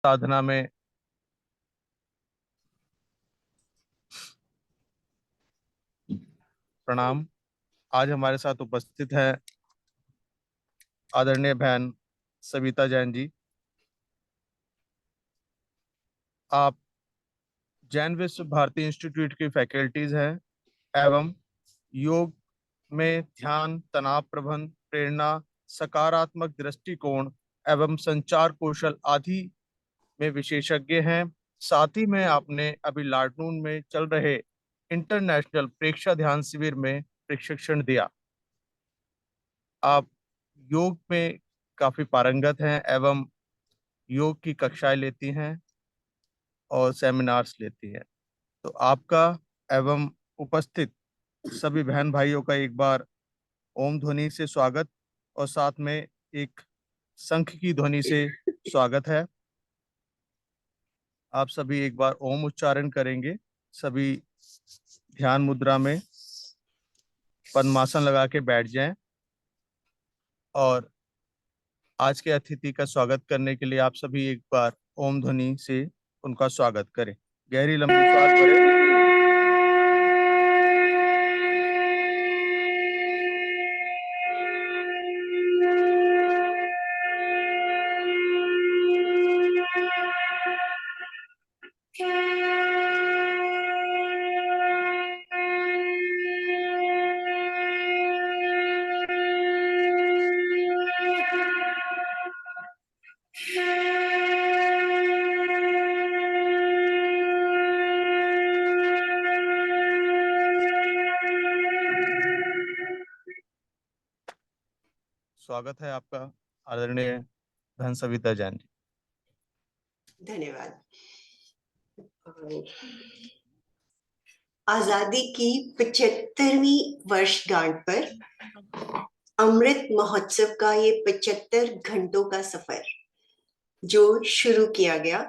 साधना में प्रणाम। आज हमारे साथ उपस्थित है आदरणीय बहन सविता जैन जी। आप जैन विश्व भारती इंस्टीट्यूट की फैकल्टीज हैं एवं योग में ध्यान, तनाव प्रबंधन, प्रेरणा, सकारात्मक दृष्टिकोण एवं संचार कौशल आदि में विशेषज्ञ हैं। साथ ही में आपने अभी लाडनून में चल रहे इंटरनेशनल प्रेक्षा ध्यान शिविर में प्रशिक्षण दिया। आप योग में काफी पारंगत हैं एवं योग की कक्षाएं लेती हैं और सेमिनार्स लेती हैं। तो आपका एवं उपस्थित सभी बहन भाइयों का एक बार ओम ध्वनि से स्वागत और साथ में एक शंख की ध्वनि से स्वागत है। आप सभी एक बार ओम उच्चारण करेंगे। सभी ध्यान मुद्रा में पद्मासन लगा के बैठ जाएं और आज के अतिथि का स्वागत करने के लिए आप सभी एक बार ओम ध्वनि से उनका स्वागत करें। गहरी लंबी सांस भरें। स्वागत है आपका आदरणीय धन सविता जैन जी। धन्यवाद। आजादी की 75वीं वर्षगांठ पर अमृत महोत्सव का ये 75 घंटों का सफर जो शुरू किया गया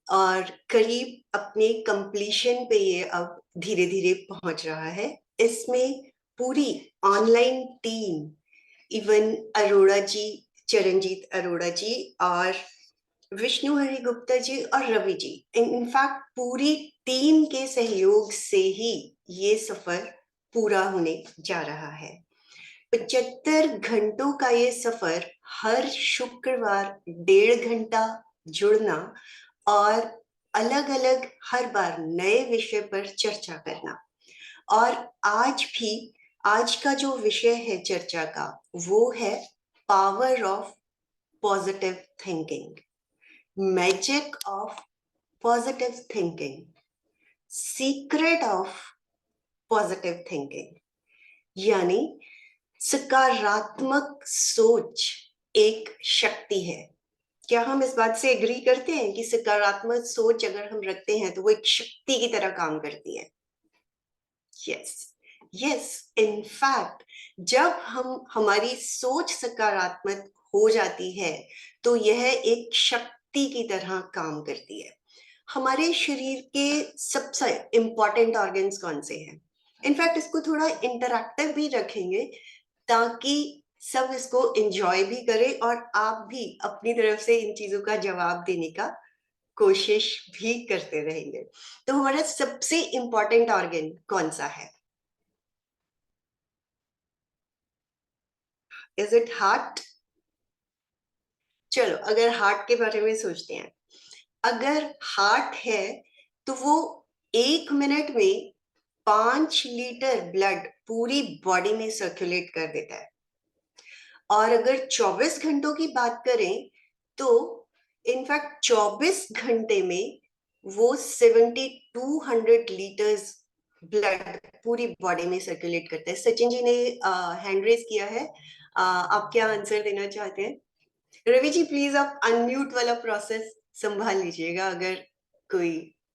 और करीब अपने कंप्लीशन पे ये अब धीरे धीरे पहुंच रहा है। इसमें पूरी ऑनलाइन टीम, इवन अरोड़ा जी, चरणजीत अरोड़ा जी और विष्णु हरि गुप्ता जी और रवि जी, इनफैक्ट पूरी टीम के सहयोग से ही ये सफर पूरा होने जा रहा है। 75 घंटों का ये सफर हर शुक्रवार 1.5 घंटा जुड़ना और अलग अलग हर बार नए विषय पर चर्चा करना। और आज का जो विषय है चर्चा का वो है power of positive thinking, magic of positive thinking, secret of positive thinking. यानी सकारात्मक सोच एक शक्ति है। क्या हम इस बात से एग्री करते हैं कि सकारात्मक सोच अगर हम रखते हैं तो वो एक शक्ति की तरह काम करती है? यस, इनफैक्ट जब हमारी सोच सकारात्मक हो जाती है तो यह एक शक्ति की तरह काम करती है। हमारे शरीर के सबसे इंपॉर्टेंट ऑर्गन्स कौन से हैं? इनफैक्ट इसको थोड़ा इंटरैक्टिव भी रखेंगे ताकि सब इसको एंजॉय भी करें और आप भी अपनी तरफ से इन चीजों का जवाब देने का कोशिश भी करते रहेंगे। तो हमारा सबसे इंपॉर्टेंट ऑर्गन कौन सा है? Is it heart? चलो अगर हार्ट के बारे में सोचते हैं, अगर हार्ट है तो वो 1 मिनट में 5 लीटर ब्लड पूरी बॉडी में सर्कुलेट कर देता है। और अगर 24 घंटों की बात करें तो इनफैक्ट 24 घंटे में वो 7200 लीटर्स ब्लड पूरी बॉडी में सर्कुलेट करता है। सचिन जी ने हैंड रेज किया है। आप क्या आंसर देना चाहते हैं? रवि जी प्लीज आप अनम्यूट वाला प्रोसेस संभाल लीजिएगा अगर कोई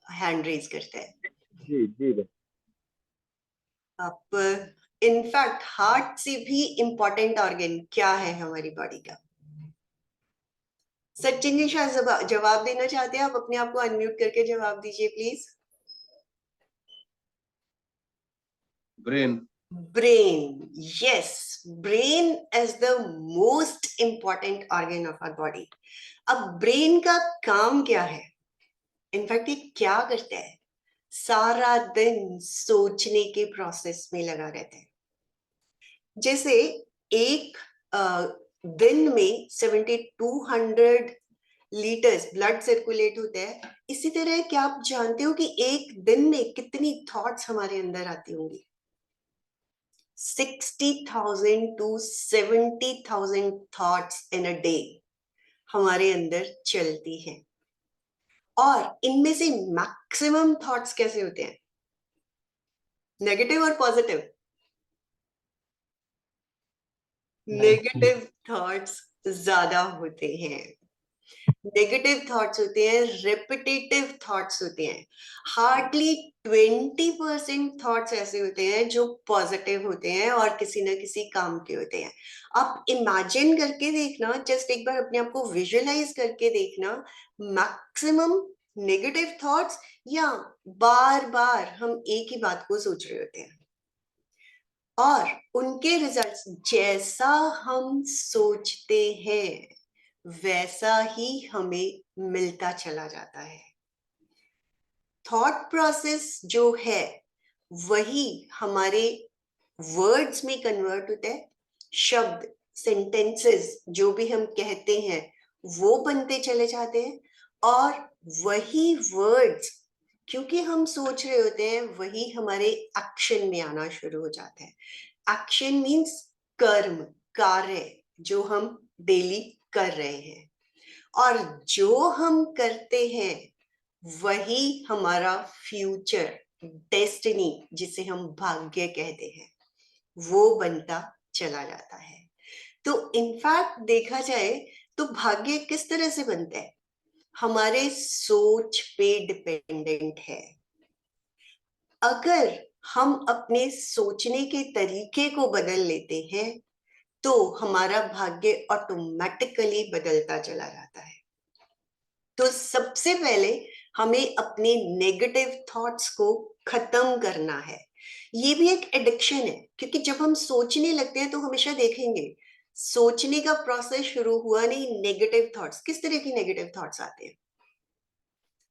हैंड रेज करता है। जी जी। आप इनफैक्ट हार्ट से भी इंपॉर्टेंट ऑर्गन क्या है हमारी बॉडी का? सचिन जी शायद जवाब देना चाहते हैं। आप अपने आप को अनम्यूट करके जवाब दीजिए please. Brain. Brain, yes, brain is the most important organ of our body. अब ब्रेन का काम क्या है? इनफैक्ट ये क्या करता है? सारा दिन सोचने के प्रोसेस में लगा रहता है. जैसे एक दिन में 7200 लीटर्स ब्लड सर्कुलेट होता है, इसी तरह क्या आप जानते हो कि एक दिन में कितनी थॉट्स हमारे अंदर आती होंगी? 60,000 to 70,000 thoughts in a day हमारे अंदर चलती हैं. और इनमें से मैक्सिमम थॉट्स कैसे होते हैं? नेगेटिव और पॉजिटिव? नेगेटिव थॉट्स ज्यादा होते हैं. नेगेटिव थॉट्स होते हैं, रिपीटेटिव थॉट्स होते हैं. हार्डली 20% थॉट्स ऐसे होते हैं जो पॉजिटिव होते हैं और किसी ना किसी काम के होते हैं. आप इमेजिन करके देखना, जस्ट एक बार अपने आप को विजुअलाइज करके देखना, मैक्सिमम नेगेटिव थॉट्स, या बार बार हम एक ही बात को सोच रहे होते हैं और उनके रिजल्ट्स जैसा हम सोचते हैं वैसा ही हमें मिलता चला जाता है. थॉट प्रोसेस जो है वही हमारे वर्ड्स में कन्वर्ट होता है. शब्द, सेंटेंसेस जो भी हम कहते हैं वो बनते चले जाते हैं और वही वर्ड्स, क्योंकि हम सोच रहे होते हैं, वही हमारे एक्शन में आना शुरू हो जाता है. एक्शन मीन्स कर्म, कार्य जो हम डेली कर रहे हैं, और जो हम करते हैं वही हमारा फ्यूचर, डेस्टिनी जिसे हम भाग्य कहते हैं, वो बनता चला जाता है. तो इनफैक्ट देखा जाए तो भाग्य किस तरह से बनता है? हमारे सोच पे डिपेंडेंट है. अगर हम अपने सोचने के तरीके को बदल लेते हैं तो हमारा भाग्य ऑटोमेटिकली बदलता चला जाता है. तो सबसे पहले हमें अपने नेगेटिव थॉट्स को खत्म करना है. ये भी एक एडिक्शन है, क्योंकि जब हम सोचने लगते हैं तो हमेशा देखेंगे सोचने का प्रोसेस शुरू हुआ नहीं, नेगेटिव थॉट्स. किस तरह की नेगेटिव थॉट्स आते हैं?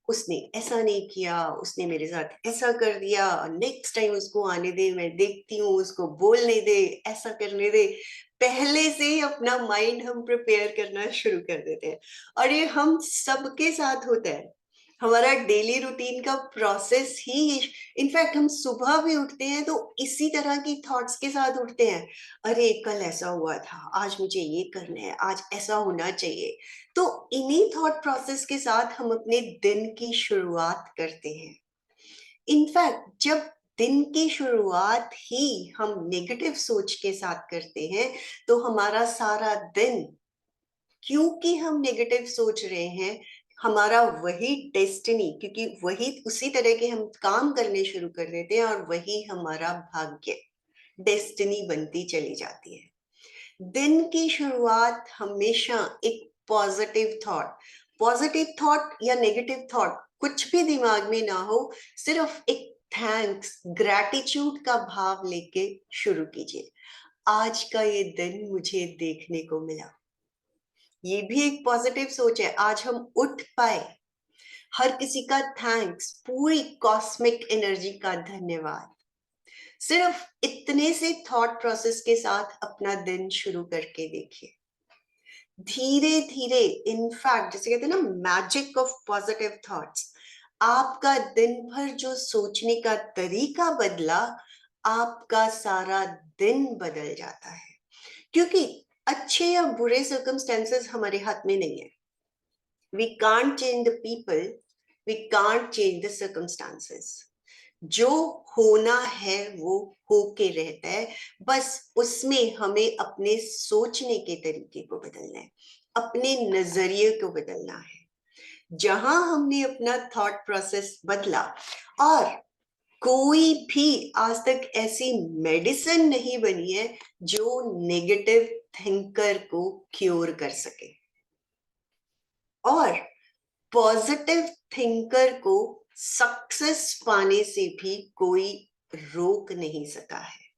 उसने ऐसा नहीं किया, उसने मेरे साथ ऐसा कर दिया, नेक्स्ट टाइम उसको आने दे, मैं देखती हूँ, उसको बोलने दे, ऐसा करने दे. पहले से ही अपना माइंड हम प्रिपेयर करना शुरू कर देते हैं. और ये हम सबके साथ होता है. हमारा डेली रूटीन का प्रोसेस ही, इनफैक्ट हम सुबह भी उठते हैं तो इसी तरह की थॉट्स के साथ उठते हैं. अरे कल ऐसा हुआ था, आज मुझे ये करना है, आज ऐसा होना चाहिए. तो इन्हीं थॉट प्रोसेस के साथ हम अपने दिन की शुरुआत करते हैं. इनफैक्ट जब दिन की शुरुआत ही हम नेगेटिव सोच के साथ करते हैं तो हमारा सारा दिन, क्योंकि हम नेगेटिव सोच रहे हैं, हमारा वही डेस्टिनी, क्योंकि वही उसी तरह के हम काम करने शुरू कर देते हैं और वही हमारा भाग्य, डेस्टिनी बनती चली जाती है. दिन की शुरुआत हमेशा एक पॉजिटिव थॉट या नेगेटिव थॉट कुछ भी दिमाग में ना हो, सिर्फ एक थैंक्स, ग्रैटिट्यूड का भाव लेके शुरू कीजिए. आज का ये दिन मुझे देखने को मिला, ये भी एक पॉजिटिव सोच है. आज हम उठ पाए, हर किसी का थैंक्स, पूरी कॉस्मिक एनर्जी का धन्यवाद. सिर्फ इतने से थॉट प्रोसेस के साथ अपना दिन शुरू करके देखिए. धीरे धीरे, इनफैक्ट जैसे कहते हैं ना, मैजिक ऑफ पॉजिटिव थॉट्स, आपका दिन भर जो सोचने का तरीका बदला, आपका सारा दिन बदल जाता है. क्योंकि अच्छे या बुरे सर्कमस्टेंसेस हमारे हाथ में नहीं है. We can't change the people, we can't change the circumstances. जो होना है वो होके रहता है, बस उसमें हमें अपने सोचने के तरीके को बदलना है, अपने नजरिए को बदलना है. जहां हमने अपना थॉट प्रोसेस बदला, और कोई भी आज तक ऐसी मेडिसिन नहीं बनी है जो नेगेटिव थिंकर को क्योर कर सके, और पॉजिटिव थिंकर को सक्सेस पाने से भी कोई रोक नहीं सका है.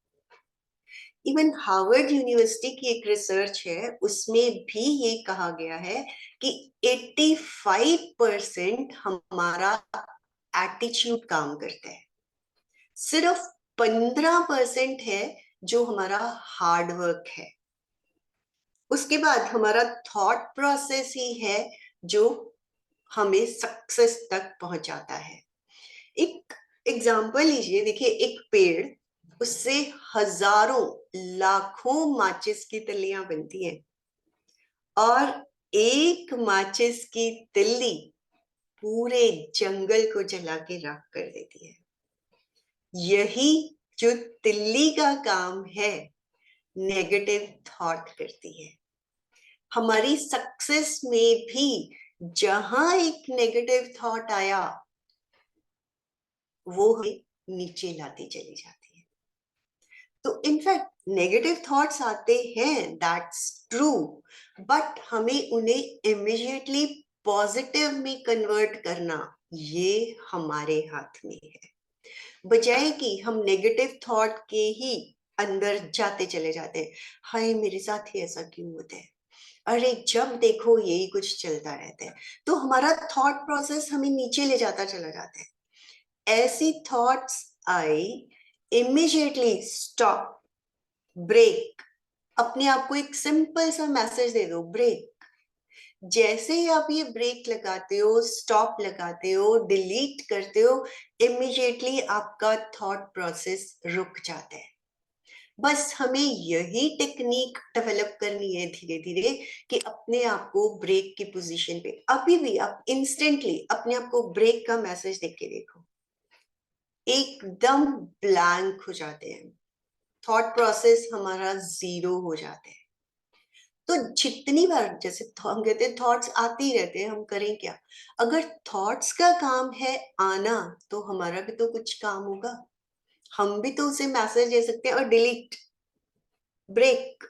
इवन हार्वर्ड यूनिवर्सिटी की एक रिसर्च है, उसमें भी ये कहा गया है कि 85% हमारा एटीट्यूड काम करता है, सिर्फ 15% है जो हमारा हार्ड वर्क है। उसके बाद हमारा थॉट प्रोसेस ही है जो हमें सक्सेस तक पहुंचाता है। एक एग्जाम्पल लीजिए, देखिए एक पेड़, उससे हजारों लाखों माचिस की तिल्लियां बनती हैं, और एक माचिस की तिल्ली पूरे जंगल को जला के राख कर देती है। यही जो तिल्ली का काम है, नेगेटिव थॉट करती है। हमारी सक्सेस में भी जहां एक नेगेटिव थॉट आया, वो हमें नीचे लाती चली जाती है। तो इनफैक्ट नेगेटिव थॉट्स आते हैं, दैट्स ट्रू, बट हमें उन्हें इमीडिएटली पॉजिटिव में कन्वर्ट करना, ये हमारे हाथ में है। बजाय कि हम नेगेटिव थॉट के ही अंदर जाते चले जाते हैं, हाय मेरे साथ ही ऐसा क्यों होता है, अरे जब देखो यही कुछ चलता रहता है, तो हमारा थॉट प्रोसेस हमें नीचे ले जाता चला जाता है। ऐसी थॉट्स आई, इमीडिएटली स्टॉप, ब्रेक, अपने आप को एक सिंपल सा मैसेज दे दो, ब्रेक। जैसे ही आप ये ब्रेक लगाते हो, स्टॉप लगाते हो, डिलीट करते हो, इमीडिएटली आपका थॉट प्रोसेस रुक जाता है। बस हमें यही टेक्निक डेवलप करनी है धीरे धीरे, कि अपने आप को ब्रेक की पोजीशन पे, अभी भी आप इंस्टेंटली अपने आप को ब्रेक का मैसेज देख के देखो, एकदम ब्लैंक हो जाते हैं, थॉट प्रोसेस हमारा जीरो हो जाता है। तो जितनी बार, जैसे हम कहते हैं थॉट्स आते ही रहते हैं, हम करें क्या? अगर थॉट्स का काम है आना, तो हमारा भी तो कुछ काम होगा, हम भी तो उसे मैसेज दे सकते हैं, और डिलीट, ब्रेक,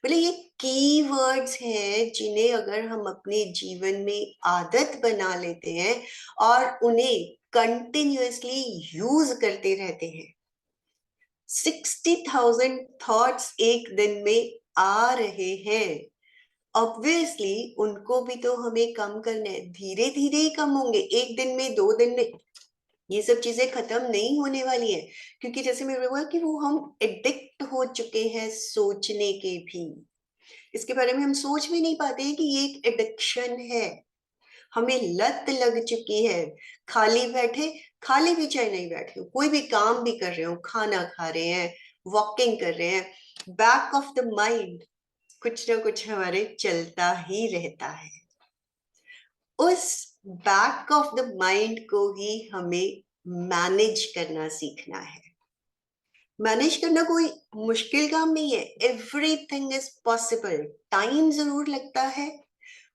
मतलब ये की वर्ड्स हैं जिन्हें अगर हम अपने जीवन में आदत बना लेते हैं और उन्हें कंटिन्यूअसली यूज करते रहते हैं, 60,000 थॉट्स एक दिन में आ रहे हैं, ऑब्वियसली उनको भी तो हमें कम करना है, धीरे धीरे ही कम होंगे, एक दिन में, 2 दिन में ये सब चीजें खत्म नहीं होने वाली है। क्योंकि जैसे मैंने बोला कि वो हम एडिक्ट हो चुके हैं सोचने के भी, इसके बारे में हम सोच भी नहीं पाते हैं कि ये एक एडिक्शन है, हमें लत लग चुकी है। खाली बैठे, खाली भी चाहे नहीं बैठे हो, कोई भी काम भी कर रहे हो, खाना खा रहे हैं, वॉकिंग कर रहे हैं, बैक ऑफ द माइंड कुछ ना कुछ हमारे चलता ही रहता है। उस बैक ऑफ द माइंड को ही हमें मैनेज करना सीखना है। मैनेज करना कोई मुश्किल काम नहीं है, एवरीथिंग इज पॉसिबल। टाइम जरूर लगता है,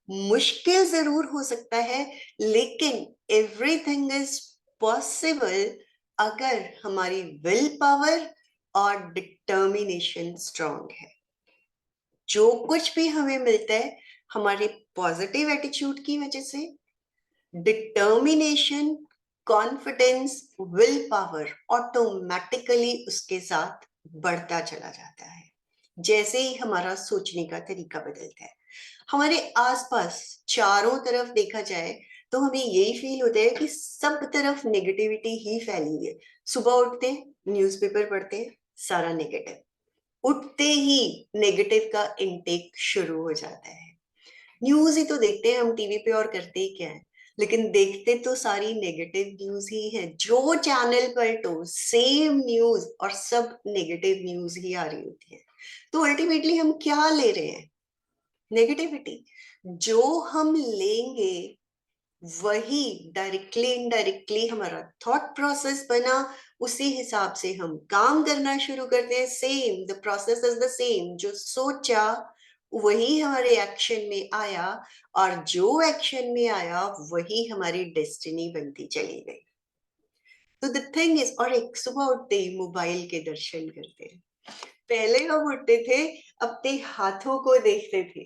मुश्किल जरूर हो सकता है, लेकिन एवरीथिंग इज पॉसिबल अगर हमारी विल पावर और डिटर्मिनेशन स्ट्रांग है। जो कुछ भी हमें मिलता है हमारे पॉजिटिव एटीट्यूड की वजह से, determination, confidence, will power automatically उसके साथ बढ़ता चला जाता है जैसे ही हमारा सोचने का तरीका बदलता है। हमारे आसपास चारों तरफ देखा जाए तो हमें यही फील होता है कि सब तरफ नेगेटिविटी ही फैली हुई है। सुबह उठते हैं, न्यूज़पेपर पढ़ते हैं, सारा नेगेटिव, उठते ही नेगेटिव का इनटेक शुरू हो जाता है। न्यूज ही तो देखते हैं हम टीवी पे, और करते ही क्या है, लेकिन देखते तो सारी नेगेटिव न्यूज ही है। जो चैनल पलटो सेम न्यूज, और सब नेगेटिव न्यूज ही आ रही होती है। तो अल्टीमेटली हम क्या ले रहे हैं? नेगेटिविटी। जो हम लेंगे वही डायरेक्टली इनडायरेक्टली हमारा थॉट प्रोसेस बना, उसी हिसाब से हम काम करना शुरू करते हैं। Same, the process is the same, जो सोचा वही हमारे एक्शन में आया, और जो एक्शन में आया वही हमारी डेस्टिनी बनती चली गई। तो द थिंग इज, और एक सुबह उठते ही मोबाइल के दर्शन करते हैं। पहले हम उठते थे अपने हाथों को देखते थे,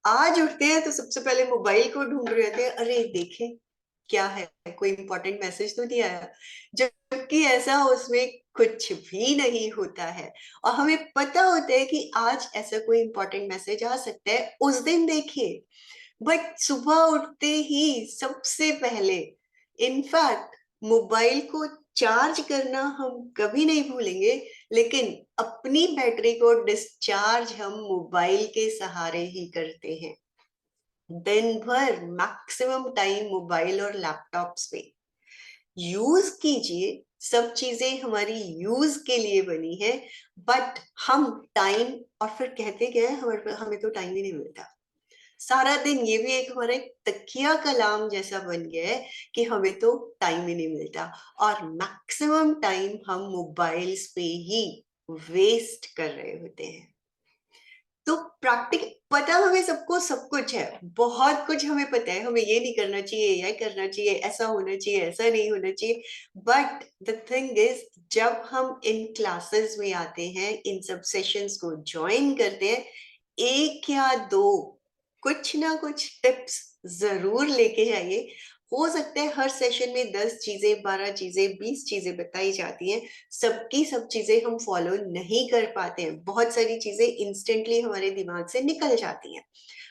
आज उठते हैं तो सबसे पहले मोबाइल को ढूंढ रहे थे, अरे देखें क्या है, कोई इंपॉर्टेंट मैसेज तो नहीं आया, जबकि ऐसा उसमें कुछ भी नहीं होता है। और हमें पता होता है कि आज ऐसा कोई इंपॉर्टेंट मैसेज आ सकता है, उस दिन देखिए। बट सुबह उठते ही सबसे पहले, इनफैक्ट मोबाइल को चार्ज करना हम कभी नहीं भूलेंगे, लेकिन अपनी बैटरी को डिस्चार्ज हम मोबाइल के सहारे ही करते हैं। दिन भर मैक्सिमम टाइम मोबाइल और लैपटॉप्स पे यूज कीजिए। सब चीजें हमारी यूज के लिए बनी है, बट हम टाइम, और फिर कहते क्या है, हमें तो टाइम ही नहीं मिलता सारा दिन। ये भी एक हमारा एक तकिया कलाम जैसा बन गया है कि हमें तो टाइम ही नहीं मिलता, और मैक्सिमम टाइम हम मोबाइल्स पे ही वेस्ट कर रहे होते हैं। तो प्रैक्टिक पता हमें सबको सब कुछ है, बहुत कुछ हमें पता है, हमें ये नहीं करना चाहिए, ये करना चाहिए, ऐसा होना चाहिए, ऐसा नहीं होना चाहिए। बट द थिंग इज, जब हम इन क्लासेस में आते हैं, इन सब सेशंस को ज्वाइन करते हैं, एक या दो कुछ ना कुछ टिप्स जरूर लेके जाइए। हो सकता है हर सेशन में 10 चीजें, 12 चीजें, 20 चीजें बताई जाती हैं, सबकी सब चीजें हम फॉलो नहीं कर पाते हैं, बहुत सारी चीजें इंस्टेंटली हमारे दिमाग से निकल जाती हैं,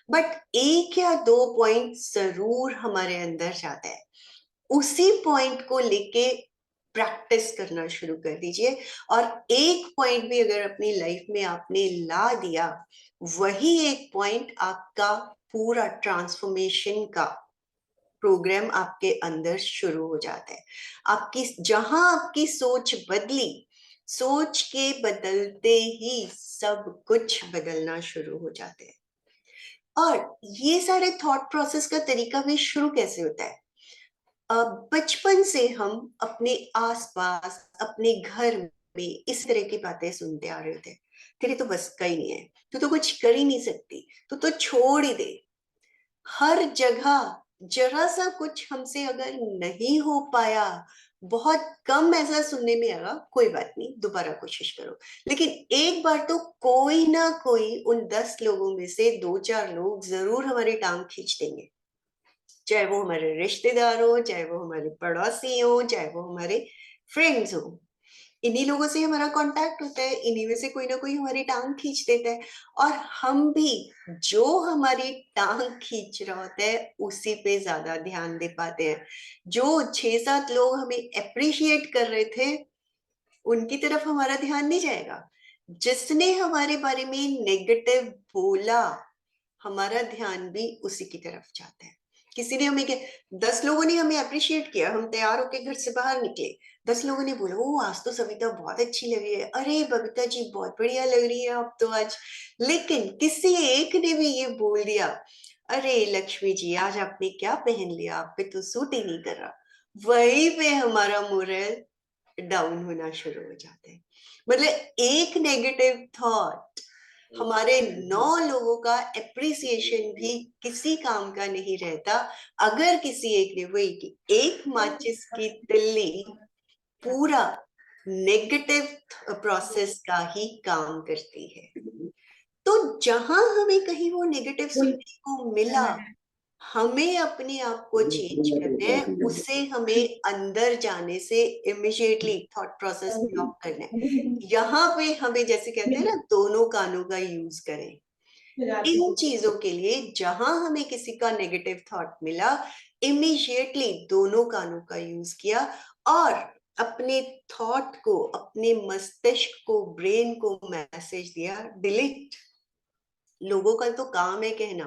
बट एक या दो पॉइंट जरूर हमारे अंदर जाता है। उसी पॉइंट को लेके प्रैक्टिस करना शुरू कर दीजिए, और एक पॉइंट भी अगर अपनी लाइफ में आपने ला दिया, वही एक पॉइंट आपका पूरा ट्रांसफॉर्मेशन का प्रोग्राम आपके अंदर शुरू हो जाता है। आपकी जहां आपकी सोच बदली, सोच के बदलते ही सब कुछ बदलना शुरू हो जाते हैं। और ये सारे थॉट प्रोसेस का तरीका भी शुरू कैसे होता है? बचपन से हम अपने आसपास, अपने घर में इस तरह की बातें सुनते आ रहे होते हैं। तेरे तो बस का ही नहीं है, तू तो कुछ कर ही नहीं सकती, तू तो छोड़ ही दे। हर जगह जरा सा कुछ हमसे अगर नहीं हो पाया, बहुत कम ऐसा सुनने में आएगा, कोई बात नहीं, दोबारा कोशिश करो। लेकिन एक बार तो कोई ना कोई उन 10 लोगों में से 2-4 लोग जरूर हमारी टांग खींच देंगे, चाहे वो हमारे रिश्तेदार हो, चाहे वो हमारे पड़ोसी हो, चाहे वो हमारे फ्रेंड्स हो। इन्हीं लोगों से हमारा कांटेक्ट होता है, इन्हीं में से कोई ना कोई हमारी टांग खींच देता है, और हम भी जो हमारी टांग खींच रहा होता है उसी पे ज्यादा ध्यान दे पाते हैं। जो 6-7 लोग हमें अप्रिशिएट कर रहे थे, उनकी तरफ हमारा ध्यान नहीं जाएगा। जिसने हमारे बारे में नेगेटिव बोला, हमारा ध्यान भी उसी की तरफ जाता है। किसी ने हमें क्या, 10 लोगों ने हमें अप्रिशिएट किया, हम तैयार होके घर से बाहर निकले, 10 लोगों ने बोला, ओ आज तो सविता बहुत अच्छी लग रही है, अरे बबीता जी बहुत बढ़िया लग रही है आप तो आज। लेकिन किसी एक ने भी ये बोल दिया, अरे लक्ष्मी जी आज आपने क्या पहन लिया, आप पे तो सूट ही नहीं कर रहा। वहीं पे हमारा मोरल डाउन होना शुरू हो जाता है। मतलब एक नेगेटिव थॉट हमारे 9 लोगों का एप्रिसिएशन भी किसी काम का नहीं रहता, अगर किसी एक ने, वही कि एक माचिस की तिल्ली पूरा नेगेटिव प्रोसेस का ही काम करती है। तो जहां हमें कहीं वो नेगेटिव सुनने को मिला, हमें अपने आप को चेंज करना है, उसे हमें अंदर जाने से इमिजिएटली थॉट प्रोसेस ब्लॉक करना है। यहाँ पे हमें जैसे कहते हैं ना, दोनों कानों का यूज करें इन चीजों के लिए। जहां हमें किसी का नेगेटिव थॉट मिला, इमिजिएटली दोनों कानों का यूज किया, और अपने थॉट को, अपने मस्तिष्क को, ब्रेन को मैसेज दिया, डिलीट। लोगों का तो काम है कहना,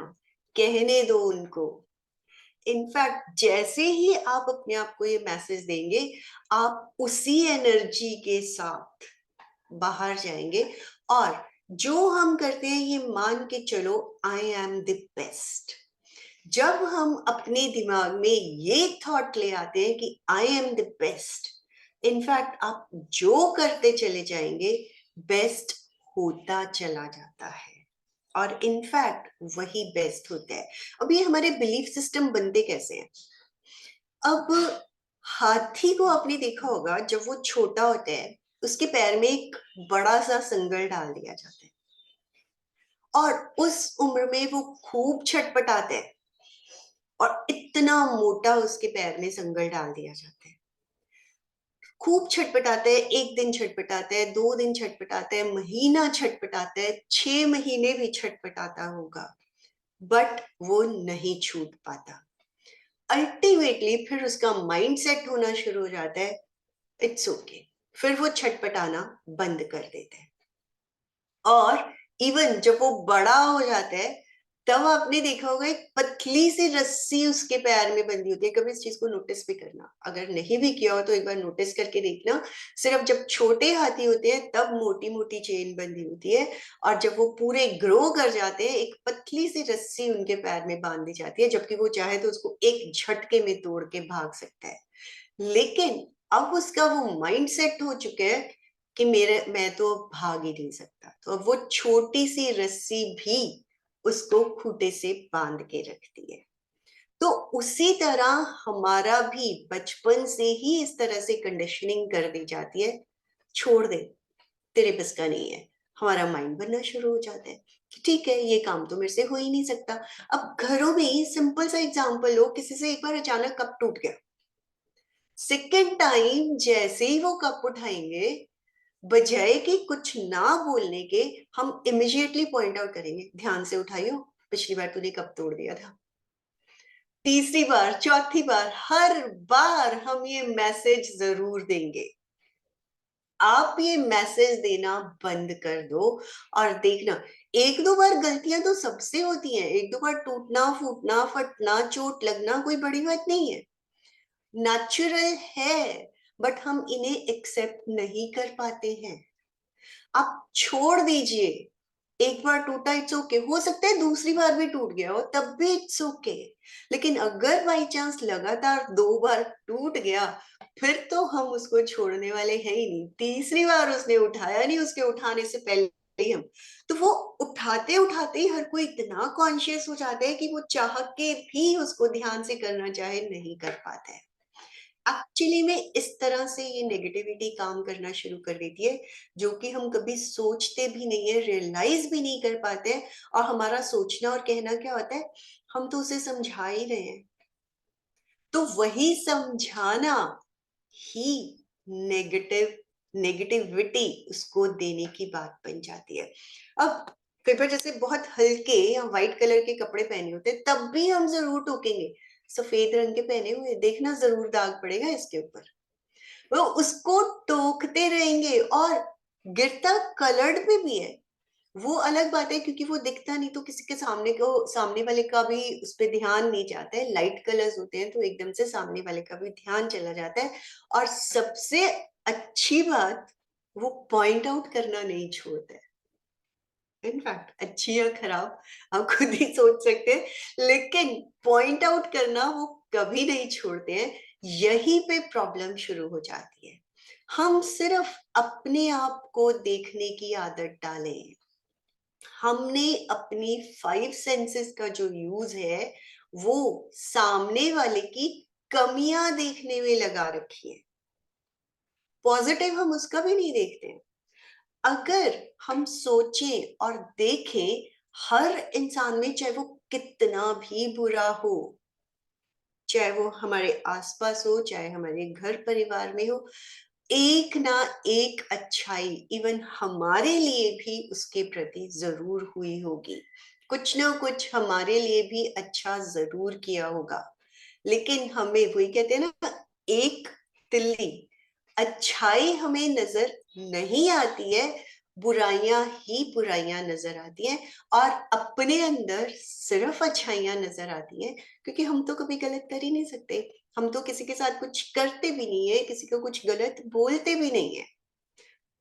कहने दो उनको। इनफैक्ट जैसे ही आप अपने आप को ये मैसेज देंगे, आप उसी एनर्जी के साथ बाहर जाएंगे, और जो हम करते हैं ये मान के चलो, आई एम द बेस्ट। जब हम अपने दिमाग में ये थॉट ले आते हैं कि I am the best, in fact आप जो करते चले जाएंगे, बेस्ट होता चला जाता है, और इनफैक्ट वही बेस्ट होता है। अब ये हमारे बिलीफ सिस्टम बनते कैसे हैं? अब हाथी को आपने देखा होगा, जब वो छोटा होता है उसके पैर में एक बड़ा सा संगल डाल दिया जाता है, और उस उम्र में वो खूब छटपटाते हैं, और इतना मोटा उसके पैर में संगल डाल दिया जाता है। खूब छटपटाते हैं, एक दिन छटपटाते हैं, 2 दिन छटपटाते हैं, महीना छटपटाते हैं, 6 महीने भी छटपटाता होगा, बट वो नहीं छूट पाता। अल्टीमेटली फिर उसका माइंड सेट होना शुरू हो जाता है, इट्स ओके, फिर वो छटपटाना बंद कर देता है। और इवन जब वो बड़ा हो जाता है, तब आपने देखा होगा एक पतली सी रस्सी उसके पैर में बंधी होती है। कभी इस चीज को नोटिस भी करना, अगर नहीं भी किया हो तो एक बार नोटिस करके देखना। सिर्फ जब छोटे हाथी होते हैं तब मोटी मोटी चेन बंधी होती है, और जब वो पूरे ग्रो कर जाते हैं एक पतली सी रस्सी उनके पैर में बांध दी जाती है, जबकि वो चाहे तो उसको एक झटके में तोड़ के भाग सकता है। लेकिन अब उसका वो माइंड सेट हो चुका है कि मैं तो भाग ही नहीं सकता, तो अब वो छोटी सी रस्सी भी उसको खूंटे से बांध के रखती है। तो उसी तरह हमारा भी बचपन से ही इस तरह से कंडीशनिंग कर दी जाती है, छोड़ दे, तेरे बस का नहीं है। हमारा माइंड बनना शुरू हो जाता है कि ठीक है, ये काम तो मेरे से हो ही नहीं सकता। अब घरों में सिंपल सा एग्जांपल लो, किसी से एक बार अचानक कप टूट गया, सेकेंड टाइम जैसे ही वो कप उठाएंगे, बजाय कि कुछ ना बोलने के, हम इमिजिएटली पॉइंट आउट करेंगे, ध्यान से उठाइयो, पिछली बार तूने कप तोड़ दिया था। तीसरी बार, चौथी बार, हर बार हम ये मैसेज जरूर देंगे। आप ये मैसेज देना बंद कर दो और देखना, एक दो बार गलतियां तो सबसे होती हैं, एक दो बार टूटना फूटना फटना चोट लगना कोई बड़ी बात नहीं है, नेचुरल है, बट हम इन्हें एक्सेप्ट नहीं कर पाते हैं। आप छोड़ दीजिए, एक बार टूटा इट्स ओके, हो सकता है दूसरी बार भी टूट गया हो तब भी इट्स ओके। लेकिन अगर बाई चांस लगातार 2 बार टूट गया, फिर तो हम उसको छोड़ने वाले हैं ही नहीं। तीसरी बार उसने उठाया नहीं, उसके उठाने से पहले ही हम, तो वो उठाते उठाते ही हर कोई इतना कॉन्शियस हो जाता है कि वो चाह के भी उसको ध्यान से करना चाहे नहीं कर पाता है। एक्चुअली में इस तरह से ये नेगेटिविटी काम करना शुरू कर देती है, जो कि हम कभी सोचते भी नहीं है, रियलाइज भी नहीं कर पाते हैं। और हमारा सोचना और कहना क्या होता है, हम तो उसे समझा ही रहे हैं। तो वही समझाना ही नेगेटिव नेगेटिविटी उसको देने की बात बन जाती है। अब कई बार जैसे बहुत हल्के या व्हाइट कलर के कपड़े पहने होते हैं, तब भी हम जरूर टोकेंगे, सफेद रंग के पहने हुए, देखना जरूर दाग पड़ेगा इसके ऊपर। वो उसको टोकते रहेंगे, और गिरता कलर्ड में भी है, वो अलग बात है, क्योंकि वो दिखता नहीं तो किसी के सामने वाले का भी उस पर ध्यान नहीं जाता है। लाइट कलर्स होते हैं तो एकदम से सामने वाले का भी ध्यान चला जाता है। और सबसे अच्छी बात, वो पॉइंट आउट करना नहीं छोड़ता है। इनफैक्ट अच्छी या खराब आप खुद ही सोच सकते हैं, लेकिन पॉइंट आउट करना वो कभी नहीं छोड़ते हैं। यहीं पे प्रॉब्लम शुरू हो जाती है। हम सिर्फ अपने आप को देखने की आदत डालें। हमने अपनी 5 सेंसेस का जो यूज है वो सामने वाले की कमियां देखने में लगा रखी है, पॉजिटिव हम उसका भी नहीं देखते हैं। अगर हम सोचें और देखें, हर इंसान में, चाहे वो कितना भी बुरा हो, चाहे वो हमारे आसपास हो, चाहे हमारे घर परिवार में हो, एक ना एक अच्छाई इवन हमारे लिए भी उसके प्रति जरूर हुई होगी। कुछ ना कुछ हमारे लिए भी अच्छा जरूर किया होगा। लेकिन हमें, वही कहते हैं ना, एक तिल्ली, अच्छाई हमें नजर नहीं आती है, बुराइयां ही बुराइयां नजर आती हैं। और अपने अंदर सिर्फ अच्छाइयां नजर आती हैं, क्योंकि हम तो कभी गलत कर ही नहीं सकते। हम तो किसी के साथ कुछ करते भी नहीं है, किसी को कुछ गलत बोलते भी नहीं है,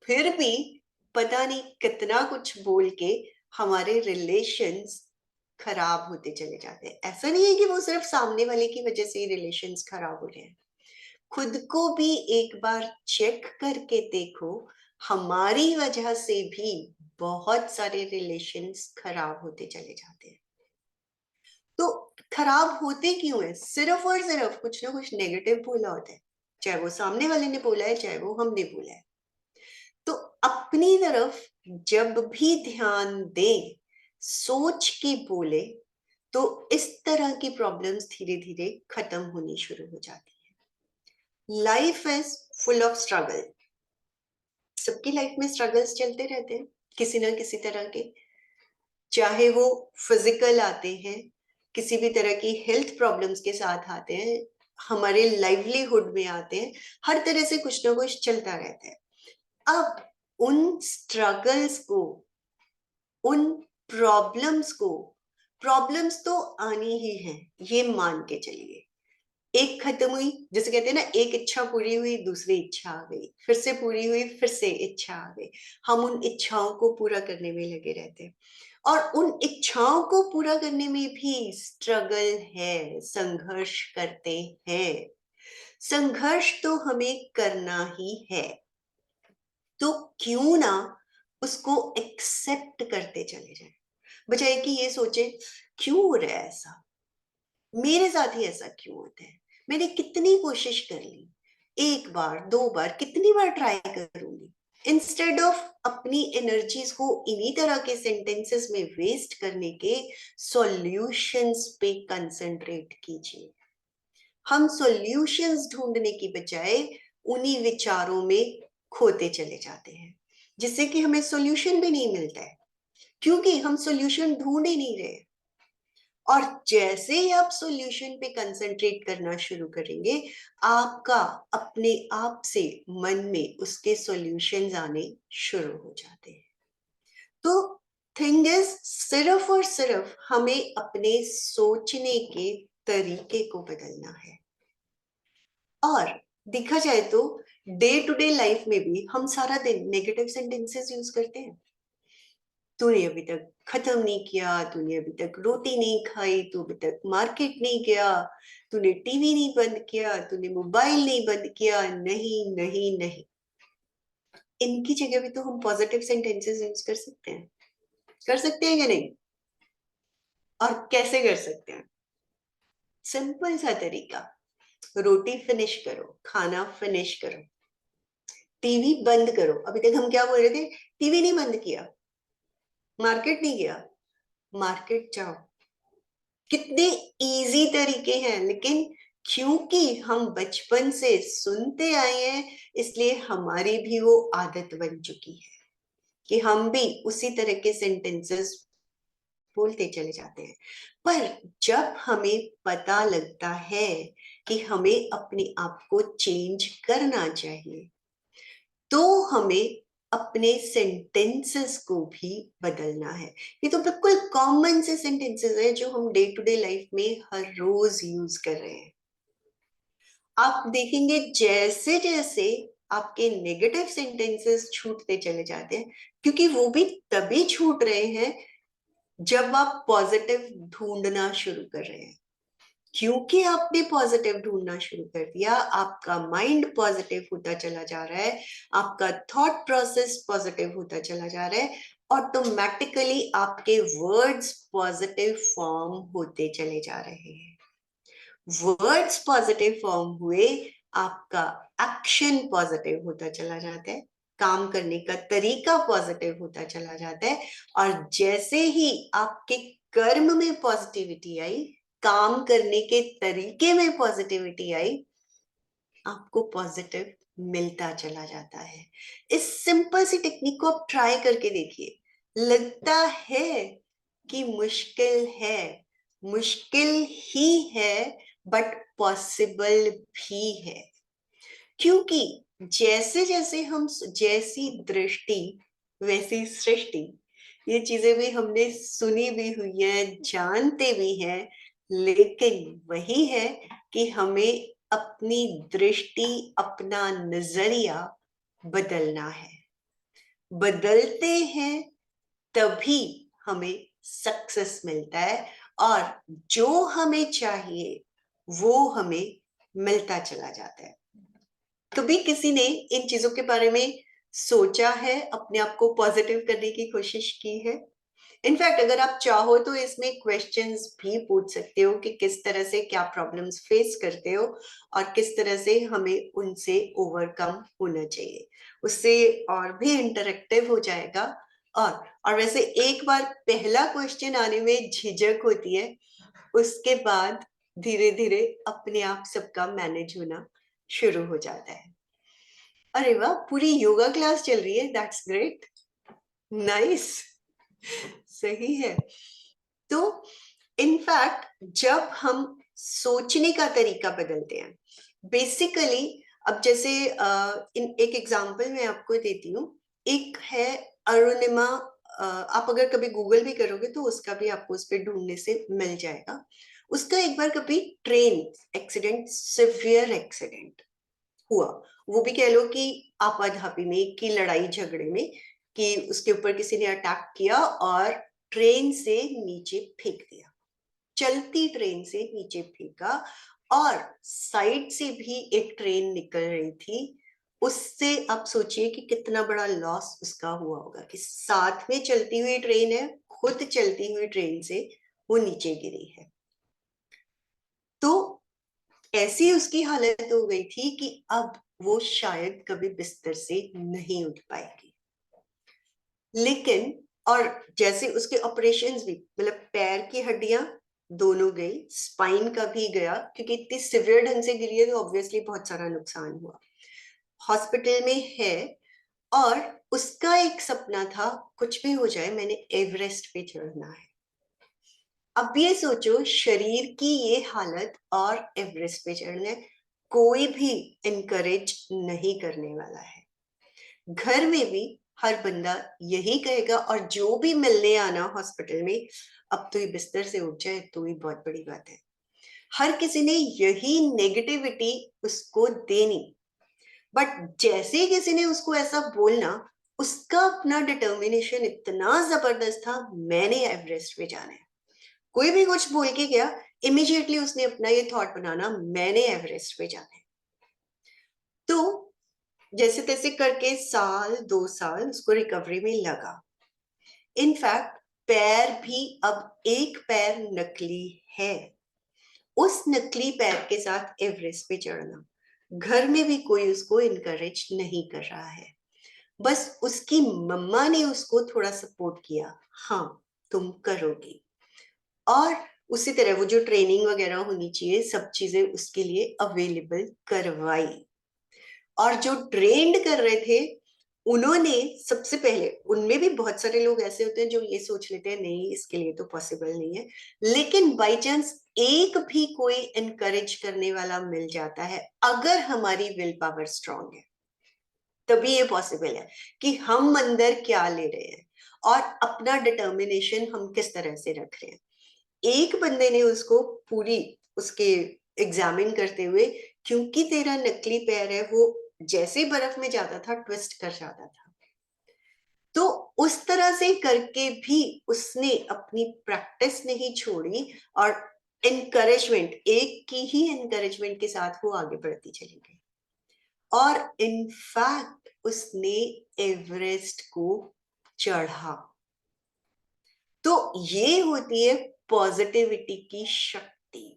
फिर भी पता नहीं कितना कुछ बोल के हमारे रिलेशंस खराब होते चले जाते हैं। ऐसा नहीं है कि वो सिर्फ सामने वाले की वजह से ही रिलेशंस खराब हो रहे हैं। खुद को भी एक बार चेक करके देखो, हमारी वजह से भी बहुत सारे रिलेशंस खराब होते चले जाते हैं। तो खराब होते क्यों है? सिर्फ और सिर्फ कुछ ना कुछ नेगेटिव बोला होता है, चाहे वो सामने वाले ने बोला है, चाहे वो हमने बोला है। तो अपनी तरफ जब भी ध्यान दें, सोच के बोले, तो इस तरह की प्रॉब्लम्स धीरे धीरे खत्म होनी शुरू हो जाती है। Life is full of struggle. सबकी लाइफ में स्ट्रगल्स चलते रहते हैं किसी ना किसी तरह के, चाहे वो फिजिकल आते हैं, किसी भी तरह की हेल्थ प्रॉब्लम्स के साथ आते हैं, हमारे लाइवलीहुड में आते हैं, हर तरह से कुछ ना कुछ चलता रहता है। अब उन स्ट्रगल्स को, उन प्रॉब्लम्स तो आनी ही है, ये मान के चलिए। एक खत्म हुई, जैसे कहते हैं ना, एक इच्छा पूरी हुई, दूसरी इच्छा आ गई, फिर से पूरी हुई, फिर से इच्छा आ गई। हम उन इच्छाओं को पूरा करने में लगे रहते हैं, और उन इच्छाओं को पूरा करने में भी स्ट्रगल है, संघर्ष करते हैं। संघर्ष तो हमें करना ही है, तो क्यों ना उसको एक्सेप्ट करते चले जाए, बजाय कि ये सोचे क्यों हो रहा है ऐसा, मेरे साथ ही ऐसा क्यों होता है, मैंने कितनी कोशिश कर ली, एक बार दो बार कितनी बार ट्राई करूंगी। इंस्टेड ऑफ अपनी एनर्जीज को इन्हीं तरह के सेंटेंसेस में वेस्ट करने के, सॉल्यूशंस पे कंसंट्रेट कीजिए। हम सॉल्यूशंस ढूंढने की बजाय उन्हीं विचारों में खोते चले जाते हैं, जिससे कि हमें सॉल्यूशन भी नहीं मिलता है, क्योंकि हम सॉल्यूशन ढूंढ ही नहीं रहे। और जैसे ही आप सॉल्यूशन पे कंसंट्रेट करना शुरू करेंगे, आपका अपने आप से मन में उसके सॉल्यूशंस आने शुरू हो जाते हैं। तो थिंग इज, सिर्फ और सिर्फ हमें अपने सोचने के तरीके को बदलना है। और देखा जाए तो डे टू डे लाइफ में भी हम सारा दिन नेगेटिव सेंटेंसेस यूज करते हैं। तूने अभी तक खत्म नहीं किया, तूने अभी तक रोटी नहीं खाई, तू अभी तक मार्केट नहीं गया, तूने टीवी नहीं बंद किया, तूने मोबाइल नहीं बंद किया, नहीं नहीं नहीं। इनकी जगह भी तो हम पॉजिटिव सेंटेंसेस यूज कर सकते हैं, कर सकते हैं या नहीं? और कैसे कर सकते हैं? सिंपल सा तरीका, रोटी फिनिश करो, खाना फिनिश करो, टीवी बंद करो। अभी तक हम क्या बोल रहे थे? टीवी नहीं बंद किया, मार्केट नहीं गया, मार्केट जाओ। कितने इजी तरीके हैं, लेकिन क्योंकि हम बचपन से सुनते आए हैं, इसलिए हमारी भी वो आदत बन चुकी है कि हम भी उसी तरह के सेंटेंसेस बोलते चले जाते हैं। पर जब हमें पता लगता है कि हमें अपने आप को चेंज करना चाहिए, तो हमें अपने सेंटेंसेस को भी बदलना है। ये तो बिल्कुल कॉमन से सेंटेंसेस है जो हम डे टू डे लाइफ में हर रोज यूज कर रहे हैं। आप देखेंगे जैसे जैसे आपके नेगेटिव सेंटेंसेस छूटते चले जाते हैं, क्योंकि वो भी तभी छूट रहे हैं जब आप पॉजिटिव ढूंढना शुरू कर रहे हैं। क्योंकि आपने पॉजिटिव ढूंढना शुरू कर दिया, आपका माइंड पॉजिटिव होता चला जा रहा है, आपका थॉट प्रोसेस पॉजिटिव होता चला जा रहा है, ऑटोमेटिकली आपके वर्ड्स पॉजिटिव फॉर्म होते चले जा रहे हैं। वर्ड्स पॉजिटिव फॉर्म हुए, आपका एक्शन पॉजिटिव होता चला जाता है, काम करने का तरीका पॉजिटिव होता चला जाता है। और जैसे ही आपके कर्म में पॉजिटिविटी आई, काम करने के तरीके में पॉजिटिविटी आई, आपको पॉजिटिव मिलता चला जाता है। इस सिंपल सी टेक्निक को आप ट्राई करके देखिए। लगता है कि मुश्किल है, मुश्किल ही है, बट पॉसिबल भी है। क्योंकि जैसे जैसे हम, जैसी दृष्टि वैसी सृष्टि, ये चीजें भी हमने सुनी भी हुई है, जानते भी हैं, लेकिन वही है कि हमें अपनी दृष्टि, अपना नजरिया बदलना है। बदलते हैं तभी हमें सक्सेस मिलता है, और जो हमें चाहिए वो हमें मिलता चला जाता है। कभी किसी ने इन चीजों के बारे में सोचा है, अपने आप को पॉजिटिव करने की कोशिश की है? इनफैक्ट अगर आप चाहो तो इसमें क्वेश्चंस भी पूछ सकते हो कि किस तरह से क्या प्रॉब्लम्स फेस करते हो और किस तरह से हमें उनसे ओवरकम होना चाहिए। उससे और भी इंटरेक्टिव हो जाएगा। और वैसे एक बार पहला क्वेश्चन आने में झिझक होती है, उसके बाद धीरे धीरे अपने आप सबका मैनेज होना शुरू हो जाता है। अरे वाह, पूरी योगा क्लास चल रही है, दैट्स ग्रेट, नाइस, सही है। तो इनफैक्ट जब हम सोचने का तरीका बदलते हैं, बेसिकली, अब जैसे एक एग्जांपल मैं आपको देती हूँ। एक है अरुणिमा, आप अगर कभी गूगल भी करोगे तो उसका भी आपको उस पर ढूंढने से मिल जाएगा। उसका एक बार कभी ट्रेन एक्सीडेंट, सिवियर एक्सीडेंट हुआ, वो भी कह लो कि आपाधापी में, कि लड़ाई झगड़े में, कि उसके ऊपर किसी ने अटैक किया और ट्रेन से नीचे फेंक दिया, चलती ट्रेन से नीचे फेंका, और साइड से भी एक ट्रेन निकल रही थी, उससे आप सोचिए कि कितना बड़ा लॉस उसका हुआ होगा, कि साथ में चलती हुई ट्रेन है, खुद चलती हुई ट्रेन से वो नीचे गिरी है। तो ऐसी उसकी हालत हो गई थी कि अब वो शायद कभी बिस्तर से नहीं उठ पाएगी। लेकिन, और जैसे उसके ऑपरेशंस भी, मतलब पैर की हड्डियां दोनों गई, स्पाइन का भी गया, क्योंकि इतनी सिवियर ढंग से गिरी है तो ऑब्वियसली बहुत सारा नुकसान हुआ। हॉस्पिटल में है, और उसका एक सपना था, कुछ भी हो जाए मैंने एवरेस्ट पे चढ़ना है। अब ये सोचो, शरीर की ये हालत और एवरेस्ट पे चढ़ना, कोई भी इनकरेज नहीं करने वाला है। घर में भी हर बंदा यही कहेगा, और जो भी मिलने आना हॉस्पिटल में, अब तो ये बिस्तर से उठ जाए तो ही बहुत बड़ी बात है। हर किसी ने यही नेगेटिविटी उसको देनी। बट जैसे ही किसी ने उसको ऐसा बोलना, उसका अपना डिटर्मिनेशन इतना जबरदस्त था, मैंने एवरेस्ट पे जाना है। कोई भी कुछ बोल के गया, इमीडिएटली उसने अपना ये थॉट बनाना, मैंने एवरेस्ट पे जाना है। तो जैसे तैसे करके साल 2 साल उसको रिकवरी में लगा। इनफैक्ट पैर भी अब एक पैर नकली है। उस नकली पैर के साथ एवरेस्ट पे चढ़ना, घर में भी कोई उसको इनकरेज नहीं कर रहा है। बस उसकी मम्मा ने उसको थोड़ा सपोर्ट किया, हाँ तुम करोगी। और उसी तरह वो जो ट्रेनिंग वगैरह होनी चाहिए, सब चीजें उसके लिए अवेलेबल करवाई। और जो ट्रेंड कर रहे थे, उन्होंने सबसे पहले, उनमें भी बहुत सारे लोग ऐसे होते हैं जो ये सोच लेते हैं नहीं इसके लिए तो पॉसिबल नहीं है, लेकिन बाई चांस एक भी कोई एनकरेज करने वाला मिल जाता है, अगर हमारी विल पावर स्ट्रांग है, तभी ये पॉसिबल है कि हम अंदर क्या ले रहे हैं और अपना डिटर्मिनेशन हम किस तरह से रख रहे हैं। एक बंदे ने उसको पूरी उसके एग्जामिन करते हुए, क्योंकि तेरा नकली पैर है, वो जैसे बर्फ में जाता था ट्विस्ट कर जाता था, तो उस तरह से करके भी उसने अपनी प्रैक्टिस नहीं छोड़ी, और एनकरेजमेंट, एक की ही एनकरेजमेंट के साथ वो आगे बढ़ती चली गई, और इनफैक्ट उसने एवरेस्ट को चढ़ा। तो ये होती है पॉजिटिविटी की शक्ति।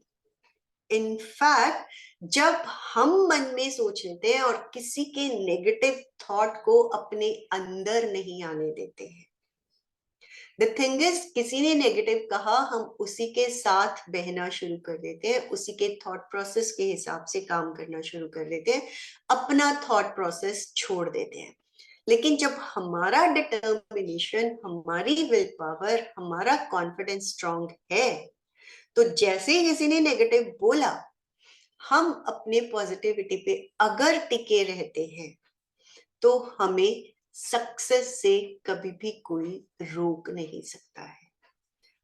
इनफैक्ट जब हम मन में सोच लेते हैं और किसी के नेगेटिव थॉट को अपने अंदर नहीं आने देते हैं, द थिंग इज, किसी ने नेगेटिव कहा, हम उसी के साथ बहना शुरू कर देते हैं, उसी के थॉट प्रोसेस के हिसाब से काम करना शुरू कर देते हैं, अपना थॉट प्रोसेस छोड़ देते हैं। लेकिन जब हमारा डिटर्मिनेशन, हमारी विल पावर, हमारा कॉन्फिडेंस स्ट्रांग है, तो जैसे ही किसी ने नेगेटिव बोला, हम अपने पॉजिटिविटी पे अगर टिके रहते हैं, तो हमें सक्सेस से कभी भी कोई रोक नहीं सकता है।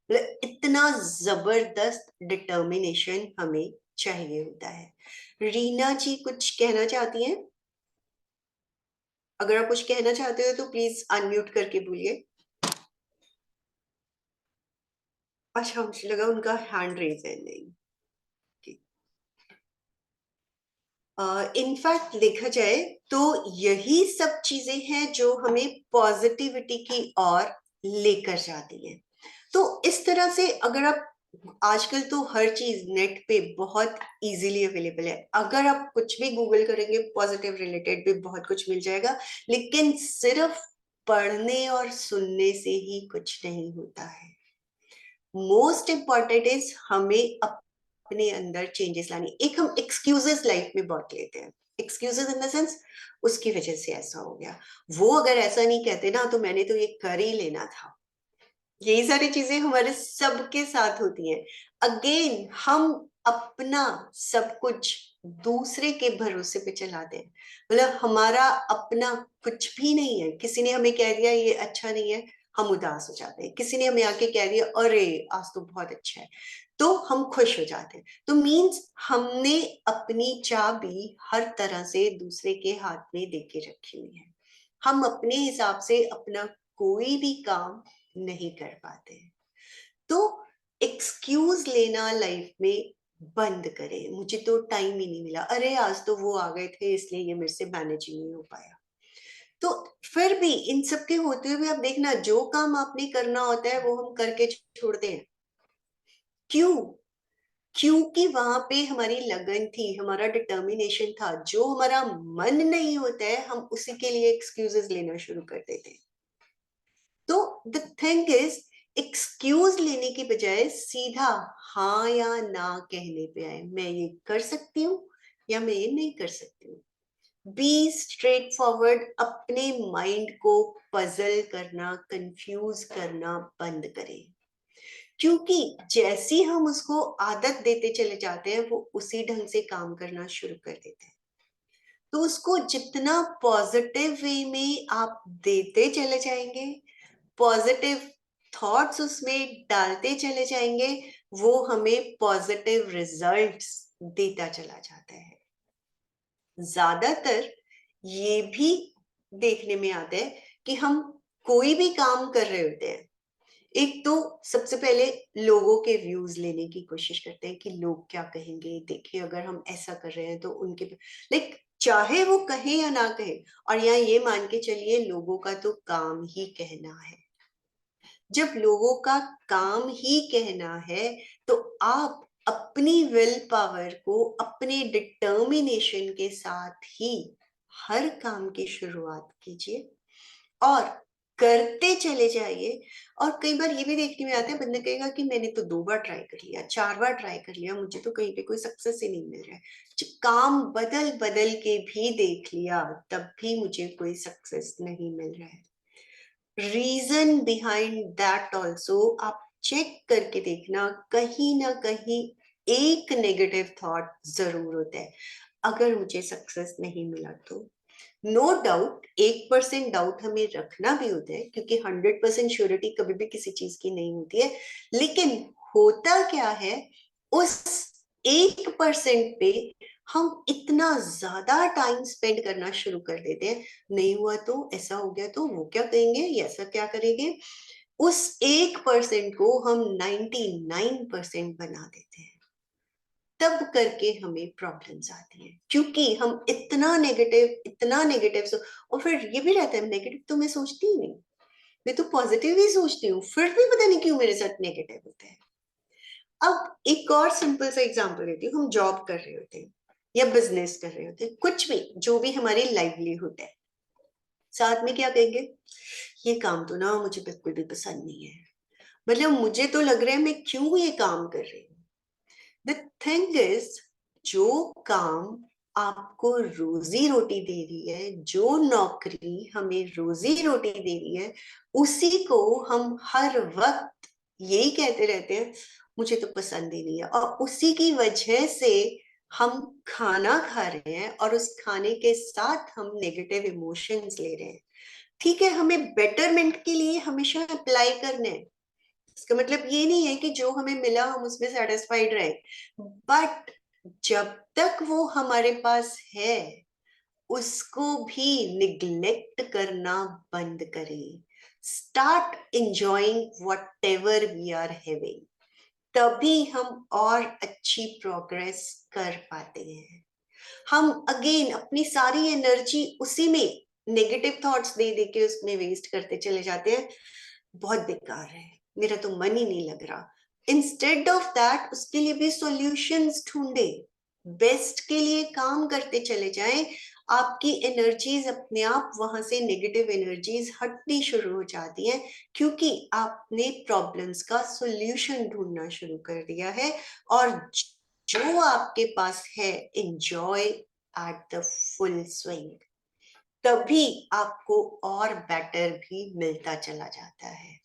मतलब इतना जबरदस्त डिटर्मिनेशन हमें चाहिए होता है। रीना जी कुछ कहना चाहती हैं? अगर आप कुछ कहना चाहते हो तो प्लीज अनम्यूट करके बोलिए। अच्छा, मुझे लगा उनका हैंड रेज है, नहीं। इनफैक्ट देखा जाए तो यही सब चीजें हैं जो हमें पॉजिटिविटी की ओर लेकर जाती हैं। तो इस तरह से अगर आप, आजकल तो हर चीज नेट पे बहुत इजीली अवेलेबल है, अगर आप कुछ भी गूगल करेंगे पॉजिटिव रिलेटेड भी बहुत कुछ मिल जाएगा, लेकिन सिर्फ पढ़ने और सुनने से ही कुछ नहीं होता है। मोस्ट इम्पॉर्टेंट इज हमें अपने अंदर चेंजेस लानी। एक हम एक्सक्यूजेस लाइफ में बहुत लेते हैं, एक्सक्यूजेस इन द सेंस उसकी वजह से ऐसा हो गया, वो अगर ऐसा नहीं कहते ना तो मैंने तो ये कर ही लेना था। यही सारी चीजें हमारे सबके साथ होती हैं। अगेन हम अपना सब कुछ दूसरे के भरोसे पे चलाते हैं, मतलब हमारा अपना कुछ भी नहीं है। किसी ने हमें कह दिया ये अच्छा नहीं है, हम उदास हो जाते हैं। किसी ने हमें आके कह दिया अरे आज तो बहुत अच्छा है, तो हम खुश हो जाते हैं। तो मीन्स हमने अपनी चाबी हर तरह से दूसरे के हाथ में देके रखी हुई है। हम अपने हिसाब से अपना कोई भी काम नहीं कर पाते हैं। तो एक्सक्यूज लेना लाइफ में बंद करें, मुझे तो टाइम ही नहीं मिला, अरे आज तो वो आ गए थे इसलिए ये मेरे से मैनेज ही नहीं हो पाया। तो फिर भी इन सब के होते हुए भी आप देखना, जो काम आपने करना होता है वो हम करके छोड़ते हैं। क्यों? क्योंकि वहां पे हमारी लगन थी, हमारा डिटर्मिनेशन था। जो हमारा मन नहीं होता है हम उसी के लिए एक्सक्यूजेस लेना शुरू कर देते हैं। तो द थिंग इज, एक्सक्यूज लेने की बजाय सीधा हाँ या ना कहने पे आए, मैं ये कर सकती हूँ या मैं ये नहीं कर सकती हूँ। बी स्ट्रेट फॉरवर्ड, अपने माइंड को पजल करना, कंफ्यूज करना बंद करें। क्योंकि जैसी हम उसको आदत देते चले जाते हैं वो उसी ढंग से काम करना शुरू कर देते हैं। तो उसको जितना पॉजिटिव वे में आप देते चले जाएंगे, पॉजिटिव थॉट्स उसमें डालते चले जाएंगे, वो हमें पॉजिटिव रिजल्ट्स देता चला जाता है। ज्यादातर ये भी देखने में आता है कि हम कोई भी काम कर रहे होते हैं, एक तो सबसे पहले लोगों के व्यूज लेने की कोशिश करते हैं कि लोग क्या कहेंगे, देखिए अगर हम ऐसा कर रहे हैं तो उनके लाइक चाहे वो कहे या ना कहे। और यहाँ ये मान के चलिए लोगों का तो काम ही कहना है। जब लोगों का काम ही कहना है तो आप अपनी विल पावर को अपने डिटर्मिनेशन के साथ ही हर काम की शुरुआत कीजिए और करते चले जाइए। और कई बार ये भी देखने में आता है, बंदा कहेगा कि मैंने तो 2 बार ट्राई कर लिया, 4 बार ट्राई कर लिया, मुझे तो कहीं पे कोई सक्सेस ही नहीं मिल रहा है, काम बदल बदल के भी देख लिया तब भी मुझे कोई सक्सेस नहीं मिल रहा है। रीजन बिहाइंड दैट ऑल्सो आप चेक करके देखना, कहीं ना कहीं एक नेगेटिव थॉट जरूर होता है। अगर मुझे सक्सेस नहीं मिला तो नो डाउट 1% डाउट हमें रखना भी होता है, क्योंकि 100% श्योरिटी कभी भी किसी चीज की नहीं होती है। लेकिन होता क्या है, उस 1% पे हम इतना ज्यादा टाइम स्पेंड करना शुरू कर देते हैं, नहीं हुआ तो, ऐसा हो गया तो, वो क्या कहेंगे, ये ऐसा क्या करेंगे। उस 1% को हम 99% बना देते हैं। तब करके हमें प्रॉब्लम्स आती हैं, क्योंकि हम इतना नेगेटिव और फिर ये भी रहता है नेगेटिव तो मैं सोचती ही नहीं, मैं तो पॉजिटिव ही सोचती हूँ, फिर भी पता नहीं क्यों मेरे साथ नेगेटिव होता है। अब एक और सिंपल सा एग्जांपल देती हूँ, हम जॉब कर रहे होते हैं या बिजनेस कर रहे होते हैं, कुछ भी जो भी हमारी लाइवलीहुड है, साथ में क्या कहेंगे, ये काम तो ना मुझे बिल्कुल भी पसंद नहीं है, मतलब मुझे तो लग रहा है मैं क्यों ये काम कर रही हूँ। द थिंग इज, जो काम आपको रोजी रोटी दे रही है, जो नौकरी हमें रोजी रोटी दे रही है, उसी को हम हर वक्त यही कहते रहते हैं मुझे तो पसंद ही नहीं है, और उसी की वजह से हम खाना खा रहे हैं और उस खाने के साथ हम नेगेटिव इमोशंस ले रहे हैं। ठीक है, हमें बेटरमेंट के लिए हमेशा अप्लाई करना है, इसका मतलब ये नहीं है कि जो हमें मिला हम उसमें सेटिस्फाइड रहे, बट जब तक वो हमारे पास है उसको भी निग्लेक्ट करना बंद करें। Start enjoying whatever we are having, तभी हम और अच्छी प्रोग्रेस कर पाते हैं। हम अगेन अपनी सारी एनर्जी उसी में नेगेटिव थॉट्स दे दे के उसमें वेस्ट करते चले जाते हैं, बहुत बेकार है, मेरा तो मन ही नहीं लग रहा। इंस्टेड ऑफ दैट उसके लिए भी सॉल्यूशंस ढूंढे, बेस्ट के लिए काम करते चले जाएं, आपकी एनर्जीज अपने आप वहां से नेगेटिव एनर्जीज हटनी शुरू हो जाती हैं, क्योंकि आपने प्रॉब्लम्स का सॉल्यूशन ढूंढना शुरू कर दिया है। और जो आपके पास है, enjoy at the full swing, तभी आपको और बेटर भी मिलता चला जाता है।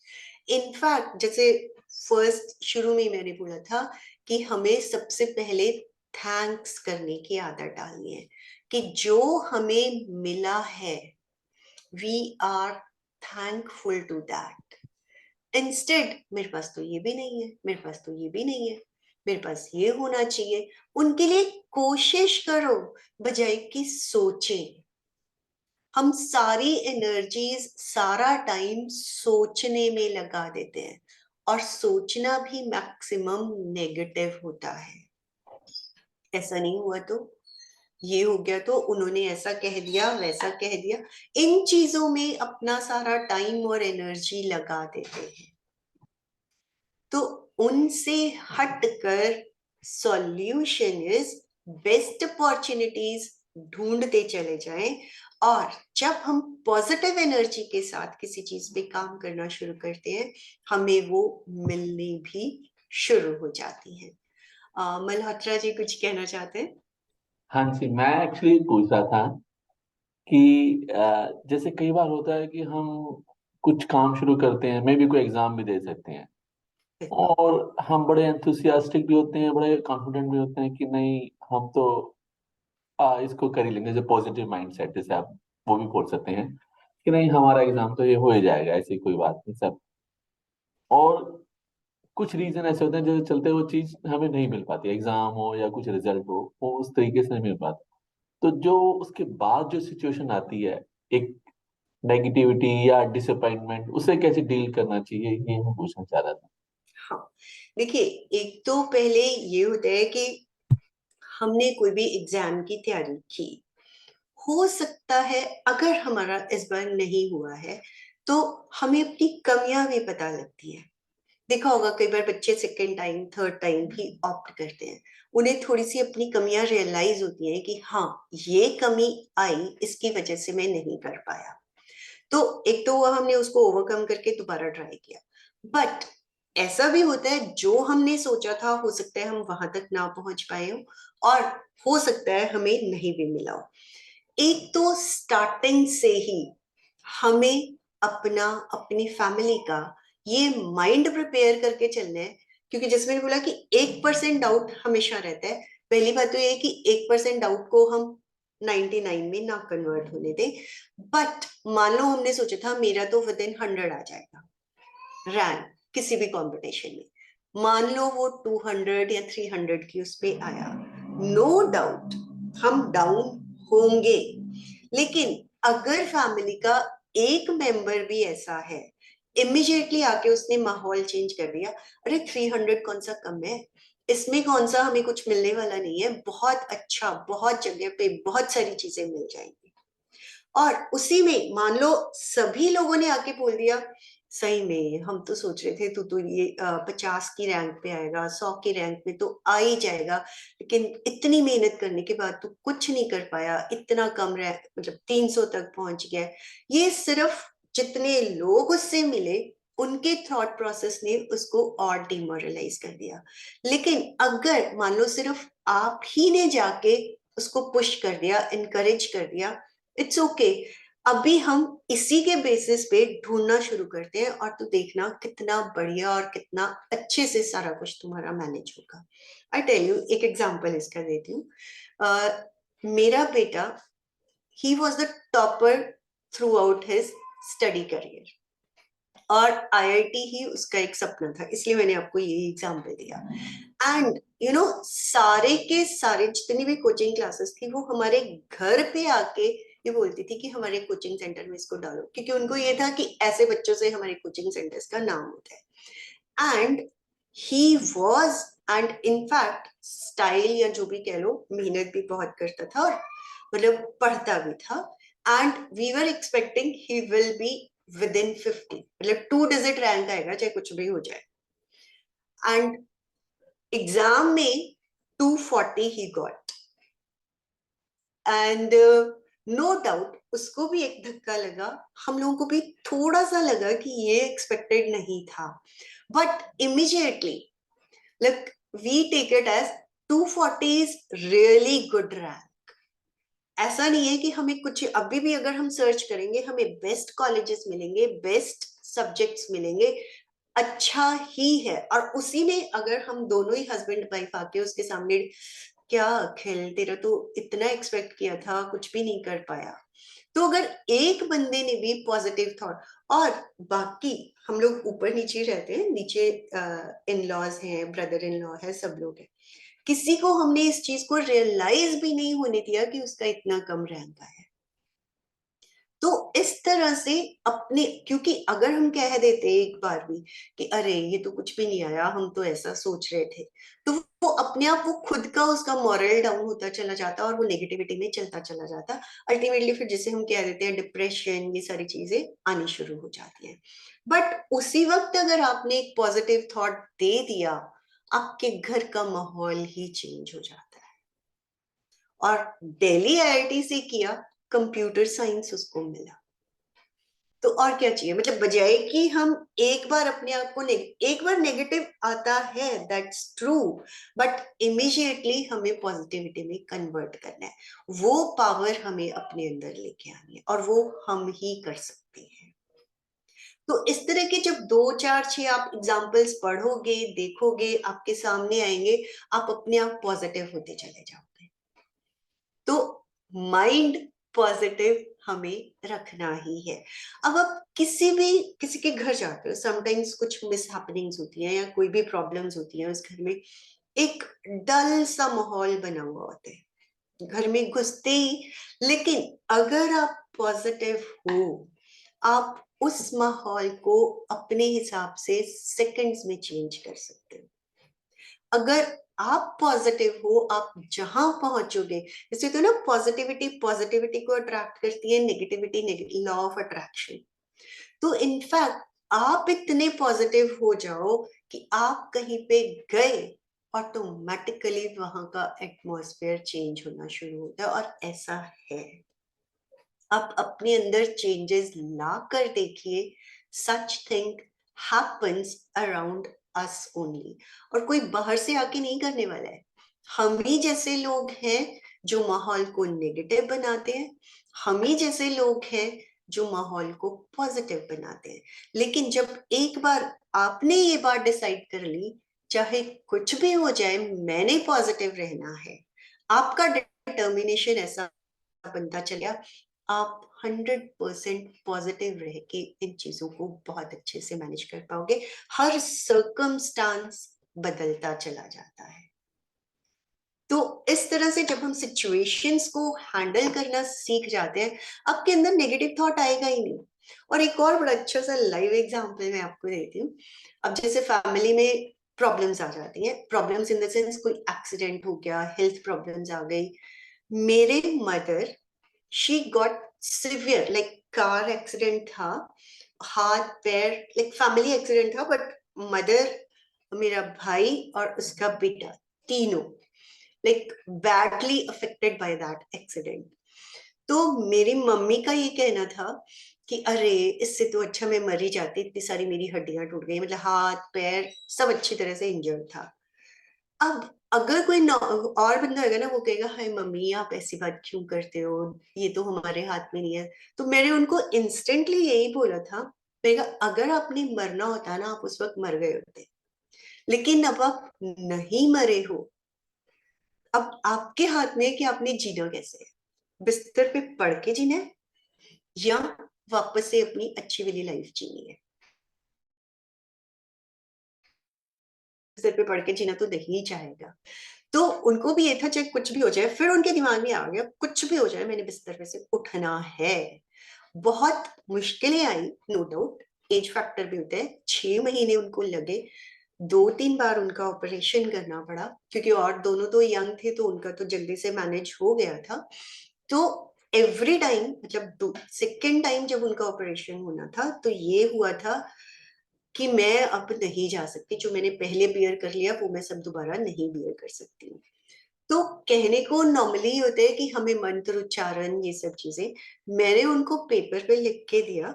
इनफैक्ट जैसे फर्स्ट शुरू में मैंने बोला था कि हमें सबसे पहले थैंक्स करने की आदत डालनी है, कि जो हमें मिला है we are thankful to that. Instead मेरे पास तो ये भी नहीं है, मेरे पास तो ये भी नहीं है, मेरे पास ये होना चाहिए, उनके लिए कोशिश करो बजाय कि सोचें। हम सारी एनर्जीज, सारा टाइम सोचने में लगा देते हैं, और सोचना भी मैक्सिमम नेगेटिव होता है। ऐसा नहीं हुआ तो ये हो गया, तो उन्होंने ऐसा कह दिया, वैसा कह दिया, इन चीजों में अपना सारा टाइम और एनर्जी लगा देते हैं। तो उनसे हटकर सॉल्यूशन इज बेस्ट अपॉर्चुनिटीज ढूंढते चले जाएं। और जब हम पॉजिटिव एनर्जी के साथ किसी चीज पे काम करना शुरू करते हैं, हमें वो मिलनी भी शुरू हो जाती है। मल्होत्रा जी कुछ कहना चाहते हैं? हाँ जी, मैं एक्चुअली पूछ रहा था कि जैसे कई बार होता है कि हम कुछ काम शुरू करते हैं, मे भी कोई एग्जाम भी दे सकते हैं, और हम बड़े एंथुसियास्टिक भी होते हैं, बड़े कॉन्फिडेंट भी होते हैं कि नहीं, हम तो इसको कर ही लेंगे। जो पॉजिटिव माइंडसेट, जैसे आप वो भी बोल सकते हैं कि नहीं, हमारा एग्जाम तो ये हो ही जाएगा, ऐसी कोई बात नहीं सब। और कुछ रीजन ऐसे होते हैं जो चलते वो चीज हमें नहीं मिल पाती, एग्जाम हो या कुछ रिजल्ट हो, वो उस तरीके से नहीं मिल पाता। तो जो उसके बाद जो सिचुएशन आती है, एक नेगेटिविटी या डिसअपॉइंटमेंट, उसे कैसे डील करना चाहिए, ये मैं पूछना चाह रहा था। हाँ, देखिए, एक तो पहले ये होता है कि हमने कोई भी एग्जाम की तैयारी की, हो सकता है अगर हमारा इस बार नहीं हुआ है तो हमें अपनी कमियां भी पता लगती है। देखा होगा कई बार बच्चे सेकेंड टाइम, थर्ड टाइम भी ऑप्ट करते हैं, उन्हें थोड़ी सी अपनी कमियां रियलाइज होती हैं कि हाँ, ये कमी आई, इसकी वजह से मैं नहीं कर पाया। तो एक तो वो हमने उसको ओवरकम करके दोबारा ट्राई किया। बट ऐसा भी होता है, जो हमने सोचा था हो सकता है हम वहां तक ना पहुंच पाए हो, और हो सकता है हमें नहीं भी मिला हो। एक तो स्टार्टिंग से ही हमें अपना, अपनी फैमिली का ये माइंड प्रिपेयर करके चलना है, क्योंकि जैसे मैंने बोला कि 1% डाउट हमेशा रहता है। पहली बात तो ये है कि 1% डाउट को हम 99 में ना कन्वर्ट होने दें। बट मान लो हमने सोचा था मेरा तो विद इन 100 आ जाएगा रैंक किसी भी कंपटीशन में, मान लो वो 200 या 300 की उस पे आया, नो डाउट हम डाउन होंगे। लेकिन अगर फैमिली का एक मेंबर भी ऐसा है, इमिजिएटली आके उसने माहौल चेंज कर दिया, अरे 300 कौन सा कम है, इसमें कौन सा हमें कुछ मिलने वाला नहीं है, बहुत अच्छा, बहुत जगह पे बहुत सारी चीजें मिल जाएंगी। और उसी में मान लो सभी लोगों ने आके बोल दिया, सही में हम तो सोच रहे थे तू तो ये 50 की रैंक पे आएगा, 100 की रैंक में तो आ ही जाएगा, लेकिन इतनी मेहनत करने के बाद तू कुछ नहीं कर पाया, इतना कम रैंक, मतलब 300 तक पहुंच गया। ये सिर्फ जितने लोग उससे मिले उनके थॉट प्रोसेस ने उसको और डिमोरलाइज कर दिया। लेकिन अगर मान लो सिर्फ आप ही ने जाके उसको पुश कर दिया, इनकरेज कर दिया, इट्स ओके। अभी हम इसी के बेसिस पे ढूंढना शुरू करते हैं, और तो देखना कितना बढ़िया और कितना अच्छे से सारा कुछ तुम्हारा मैनेज होगा। आई टेल यू, एक एग्जांपल इसका देती हूँ। मेरा बेटा, he was the topper through out his study career, और आईआईटी ही उसका एक सपना था, इसलिए मैंने आपको ये एग्जाम्पल दिया। एंड यू नो, सारे के सारे जितनी भी कोचिंग क्लासेस थी वो हमारे घर पे आके ये बोलती थी कि हमारे कोचिंग सेंटर में इसको डालो, क्योंकि उनको ये था कि ऐसे बच्चों से हमारे कोचिंग सेंटर्स का नाम होता है। And he was, and in fact style या जो भी कह लो, मेहनत भी बहुत करता था और मतलब पढ़ता भी था। And we were expecting he will be within 50, मतलब 2 डिजिट रैंक आएगा चाहे कुछ भी हो जाए। एंड एग्जाम में 240 he got. And no doubt उसको भी एक धक्का लगा, हम लोगों को भी थोड़ा सा लगा कि ये एक्सपेक्टेड नहीं था, but immediately like we take it as 240 is really good rank. ऐसा नहीं है कि हमें कुछ, अभी भी अगर हम सर्च करेंगे हमें बेस्ट कॉलेजेस मिलेंगे, बेस्ट सब्जेक्ट्स मिलेंगे, अच्छा ही है। और उसी में अगर हम दोनों ही हस्बैंड वाइफ आके उसके सामने, क्या अखिल तेरा तो इतना एक्सपेक्ट किया था कुछ भी नहीं कर पाया, तो अगर एक बंदे ने भी पॉजिटिव थॉट, और बाकी हम लोग ऊपर नीचे रहते हैं, नीचे इन लॉज हैं, ब्रदर इन लॉ है, सब लोग हैं, किसी को हमने इस चीज को रियलाइज भी नहीं होने दिया कि उसका इतना कम रैंक आया है। तो इस तरह से अपने, क्योंकि अगर हम कह देते एक बार भी कि अरे ये तो कुछ भी नहीं आया, हम तो ऐसा सोच रहे थे, तो वो अपने आप वो खुद का उसका मॉरल डाउन होता चला जाता और वो नेगेटिविटी में चलता चला जाता। अल्टीमेटली फिर जिसे हम कह देते हैं डिप्रेशन, ये सारी चीजें आनी शुरू हो जाती हैं। बट उसी वक्त अगर आपने एक पॉजिटिव थॉट दे दिया, आपके घर का माहौल ही चेंज हो जाता है। और दिल्ली आईआईटी से किया, कंप्यूटर साइंस उसको मिला, तो और क्या चाहिए, मतलब बजाय कि हम एक बार अपने आप को एक बार नेगेटिव आता है, दैट्स ट्रू, बट इमीडिएटली हमें पॉजिटिविटी में कन्वर्ट करना है, वो पावर हमें अपने अंदर लेके आनी है, और वो हम ही कर सकते हैं। तो इस तरह के जब 2 4 6 आप एग्जाम्पल्स पढ़ोगे, देखोगे, आपके सामने आएंगे, आप अपने आप पॉजिटिव होते चले जाओगे। तो माइंड पॉजिटिव हमें रखना ही है। अब आप किसी के घर जाते हो, समटाइम्स कुछ मिस हैपनिंग्स होती हैं या कोई भी प्रॉब्लम्स होती हैं उस घर में, एक डल सा माहौल बना हुआ होता है घर में घुसते ही। लेकिन अगर आप पॉजिटिव हो, आप उस माहौल को अपने हिसाब से सेकंड्स में चेंज कर सकते हो। अगर आप पॉजिटिव हो, आप जहां पहुंचोगे, जैसे तो ना पॉजिटिविटी पॉजिटिविटी को अट्रैक्ट करती है, नेगेटिविटी लॉ ऑफ अट्रैक्शन। तो इनफैक्ट आप इतने पॉजिटिव हो जाओ कि आप कहीं पे गए, ऑटोमेटिकली वहां का एटमॉस्फेयर चेंज होना शुरू होता है, और ऐसा है। आप अपने अंदर चेंजेस ला कर देखिए, such thing happens around us only, और कोई बाहर से आके नहीं करने वाला है। हम ही जैसे लोग हैं जो माहौल को नेगेटिव बनाते हैं, हम ही जैसे लोग हैं जो माहौल को पॉजिटिव बनाते हैं। लेकिन जब एक बार आपने ये बात डिसाइड कर ली, चाहे कुछ भी हो जाए मैंने पॉजिटिव रहना है, आपका डिटर्मिनेशन ऐसा बनता चला, आप 100% पॉजिटिव रह के इन चीजों को बहुत अच्छे से मैनेज कर पाओगे। हर सर्कमस्टांस बदलता चला जाता है। तो इस तरह से जब हम सिचुएशंस को हैंडल करना सीख जाते हैं, आपके अंदर नेगेटिव थॉट आएगा ही नहीं। और एक और बड़ा अच्छा सा लाइव एग्जांपल मैं आपको देती हूँ। अब जैसे फैमिली में प्रॉब्लम्स आ जाती हैं, प्रॉब्लम्स इन द सेंस कोई एक्सीडेंट हो गया, हेल्थ प्रॉब्लम्स आ गई। मेरे mother, she got severe, like car accident था, हाथ पैर, लाइक फैमिली एक्सीडेंट था, बट मदर, मेरा भाई और उसका बेटा, तीनों like badly affected by that accident. तो मेरी मम्मी का ये कहना था कि अरे इससे तो अच्छा मैं मर ही जाती, इतनी सारी मेरी हड्डियां टूट गई, मतलब हाथ पैर सब अच्छी तरह से इंजर्ड था। अब अगर कोई और बंदा होगा ना, वो कहेगा हाय मम्मी आप ऐसी बात क्यों करते हो, ये तो हमारे हाथ में नहीं है। तो मैंने उनको इंस्टेंटली यही बोला था, कहेगा अगर आपने मरना होता ना, आप उस वक्त मर गए होते, लेकिन अब आप नहीं मरे हो, अब आपके हाथ में है कि आपने जीना कैसे है, बिस्तर पे पड़ के जीना है या वापस से अपनी अच्छी वाली लाइफ जीनी है। बिस्तर पे पड़ के जीना तो नहीं चाहेगा। तो उनको भी ये था चाहे कुछ भी हो जाए, फिर उनके दिमाग में आ गया कुछ भी हो जाए मैंने बिस्तर पे से उठना है। बहुत मुश्किलें आई, नो डाउट, एज फैक्टर भी होता है, 6 महीने उनको लगे, 2 3 बार उनका ऑपरेशन करना पड़ा, क्योंकि और दोनों तो यंग थे तो उनका तो जल्दी से मैनेज हो गया था। तो एवरी टाइम, मतलब सेकेंड टाइम जब उनका ऑपरेशन होना था, तो ये हुआ था कि मैं अब नहीं जा सकती, जो मैंने पहले बियर कर लिया वो मैं सब दोबारा नहीं बियर कर सकती हूँ। तो कहने को नॉर्मली होता है कि हमें मंत्र उच्चारण ये सब चीजें, मैंने उनको पेपर पे लिख के दिया,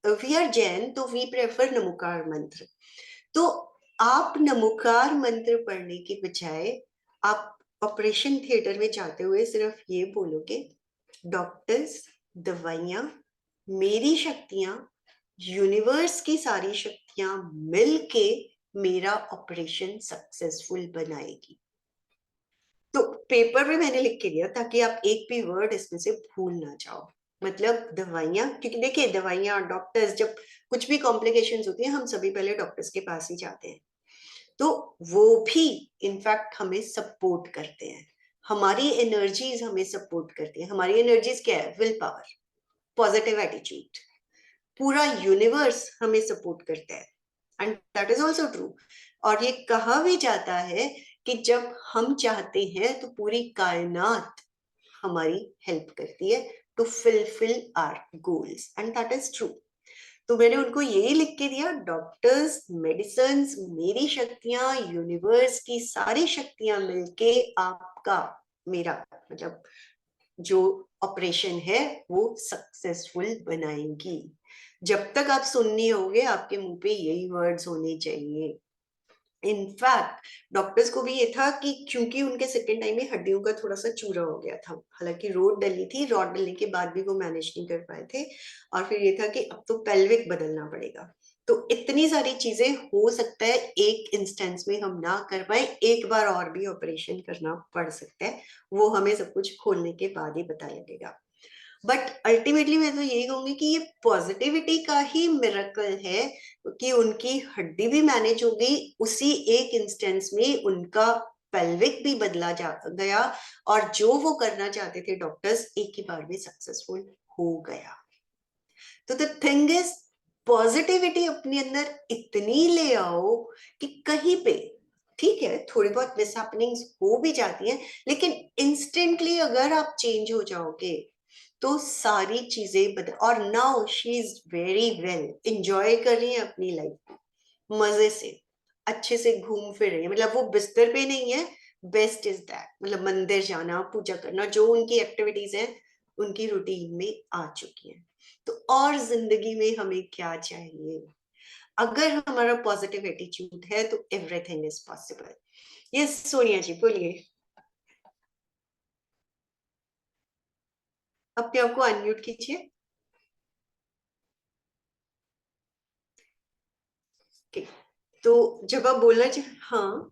वी आर जैन तो वी प्रेफर नमोकार मंत्र। तो आप नमोकार मंत्र पढ़ने की बजाय आप ऑपरेशन थिएटर में जाते हुए सिर्फ ये बोलोगे, डॉक्टर्स, दवाइयां, मेरी शक्तियां, यूनिवर्स की सारी शक्तियां मिलके मेरा ऑपरेशन सक्सेसफुल बनाएगी। तो पेपर में मैंने लिख के दिया ताकि आप एक भी वर्ड इसमें से भूल ना जाओ। मतलब दवाइयां, क्योंकि देखिए दवाइयां, डॉक्टर्स, जब कुछ भी कॉम्प्लिकेशंस होती है हम सभी पहले डॉक्टर्स के पास ही जाते हैं। तो वो भी इनफैक्ट हमें सपोर्ट करते हैं, हमारी एनर्जीज हमें सपोर्ट करती है। हमारी एनर्जीज क्या है? विल पावर, पॉजिटिव एटीट्यूड, पूरा यूनिवर्स हमें सपोर्ट करता है, and that is also true. और ये कहा भी जाता है कि जब हम चाहते हैं तो पूरी कायनात हमारी हेल्प करती है to fulfil our goals, and that is true. तो मैंने उनको यही लिख के दिया, डॉक्टर्स, मेडिसिन, मेरी शक्तियां, यूनिवर्स की सारी शक्तियां मिलके आपका, मेरा मतलब जो ऑपरेशन है वो सक्सेसफुल बनाएंगी। जब तक आप सुन नहीं होगे आपके मुंह पे यही वर्ड्स होने चाहिए। इनफैक्ट डॉक्टर्स को भी ये था कि क्योंकि उनके सेकेंड टाइम में हड्डियों का थोड़ा सा चूरा हो गया था, हालांकि रोड डली थी, रॉड डलने के बाद भी वो मैनेज नहीं कर पाए थे, और फिर ये था कि अब तो पेल्विक बदलना पड़ेगा। तो इतनी सारी चीजें हो सकता है एक इंस्टेंस में हम ना कर पाए, एक बार और भी ऑपरेशन करना पड़ सकता है, वो हमें सब कुछ खोलने के बाद ही पता लगेगा। बट अल्टीमेटली मैं तो यही कहूंगी कि ये पॉजिटिविटी का ही मिरेकल है कि उनकी हड्डी भी मैनेज हो गई, उसी एक इंस्टेंस में उनका पेल्विक भी बदला जा गया, और जो वो करना चाहते थे डॉक्टर्स एक ही बार में सक्सेसफुल हो गया। तो द थिंग इज, पॉजिटिविटी अपने अंदर इतनी ले आओ कि कहीं पे, ठीक है थोड़ी बहुत मिसहैपनिंग्स हो भी जाती हैं, लेकिन इंस्टेंटली अगर आप चेंज हो जाओगे तो सारी चीजें बदल। और now she is very well, enjoy कर रही है अपनी लाइफ, मजे से अच्छे से घूम फिर रही है, मतलब वो बिस्तर पे नहीं है, बेस्ट इज दैट, मतलब मंदिर जाना, पूजा करना, जो उनकी एक्टिविटीज हैं उनकी रूटीन में आ चुकी है। तो और जिंदगी में हमें क्या चाहिए? अगर हमारा पॉजिटिव एटीट्यूड है तो everything is possible. Yes Sonia ji बोलिए, अपने आप को अनम्यूट कीजिए। okay. तो जब आप बोलना चाहे, हाँ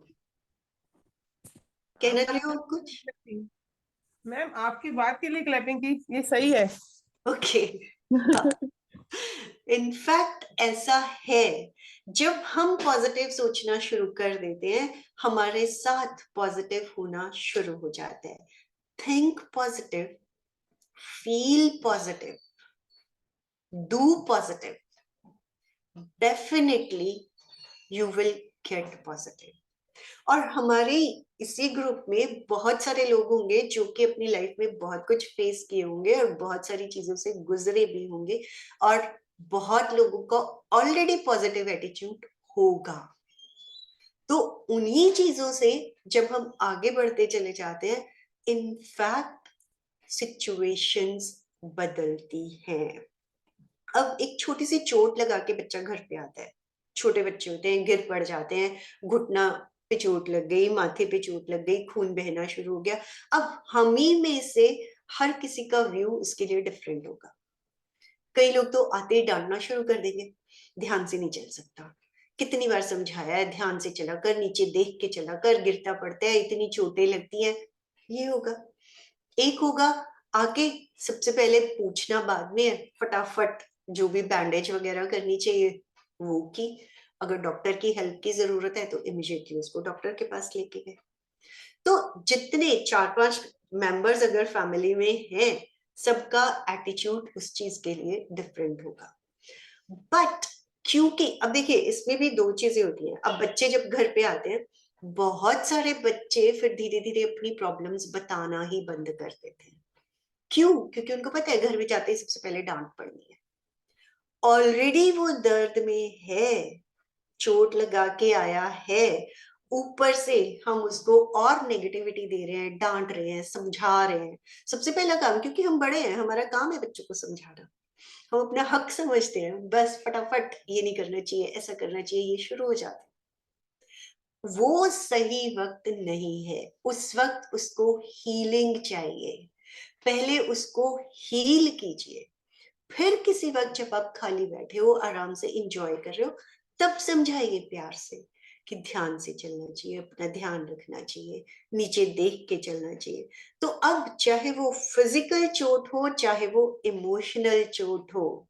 कहना चाहे हो कुछ? मैम आपकी बात के लिए क्लैपिंग की, ये सही है। ओके, इनफैक्ट ऐसा है, जब हम पॉजिटिव सोचना शुरू कर देते हैं हमारे साथ पॉजिटिव होना शुरू हो जाता है। Think positive, feel positive, do positive, definitely you will get positive. और हमारे इसी ग्रुप में बहुत सारे लोग होंगे जो कि अपनी लाइफ में बहुत कुछ फेस किए होंगे और बहुत सारी चीजों से गुजरे भी होंगे, और बहुत लोगों का ऑलरेडी पॉजिटिव एटीट्यूड होगा। तो उन्हीं चीजों से जब हम आगे बढ़ते चले जाते हैं, इनफैक्ट सिचुएशंस बदलती हैं। अब एक छोटी सी चोट लगा के बच्चा घर पे आता है, छोटे बच्चे होते हैं, गिर पड़ जाते हैं, घुटना पे चोट लग गई, माथे पे चोट लग गई, खून बहना शुरू हो गया। अब हम ही में से हर किसी का व्यू उसके लिए डिफरेंट होगा। कई लोग तो आते ही डांटना शुरू कर देंगे, ध्यान से नहीं चल सकता, कितनी बार समझाया है ध्यान से चला कर, नीचे देख के चला कर, गिरता पड़ता है, इतनी चोटें लगती हैं। ये होगा। एक होगा आके सबसे पहले पूछना बाद में है, फटाफट जो भी बैंडेज वगैरह करनी चाहिए वो की, अगर डॉक्टर की हेल्प की जरूरत है तो इमिडिएटली उसको डॉक्टर के पास लेके गए। तो जितने 4-5 मेंबर्स अगर फैमिली में हैं, सबका एटीट्यूड उस चीज के लिए डिफरेंट होगा। बट क्योंकि अब देखिए इसमें भी दो चीजें होती हैं। अब बच्चे जब घर पे आते हैं, बहुत सारे बच्चे फिर धीरे धीरे अपनी प्रॉब्लम्स बताना ही बंद कर देते हैं। क्यों? क्योंकि उनको पता है घर में जाते ही सबसे पहले डांट पड़नी है, ऑलरेडी वो दर्द में है, चोट लगा के आया है, ऊपर से हम उसको और नेगेटिविटी दे रहे हैं, डांट रहे हैं, समझा रहे हैं। सबसे पहला काम, क्योंकि हम बड़े हैं, हमारा काम है बच्चों को समझाना, हम अपना हक समझते हैं, बस फटाफट ये नहीं करना चाहिए, ऐसा करना चाहिए, ये शुरू हो जाता है। वो सही वक्त नहीं है। उस वक्त उसको हीलिंग चाहिए। पहले उसको हील कीजिए, फिर किसी वक्त जब आप खाली बैठे हो, आराम से इंजॉय कर रहे हो, तब समझाइए प्यार से कि ध्यान से चलना चाहिए, अपना ध्यान रखना चाहिए, नीचे देख के चलना चाहिए। तो अब चाहे वो फिजिकल चोट हो, चाहे वो इमोशनल चोट हो,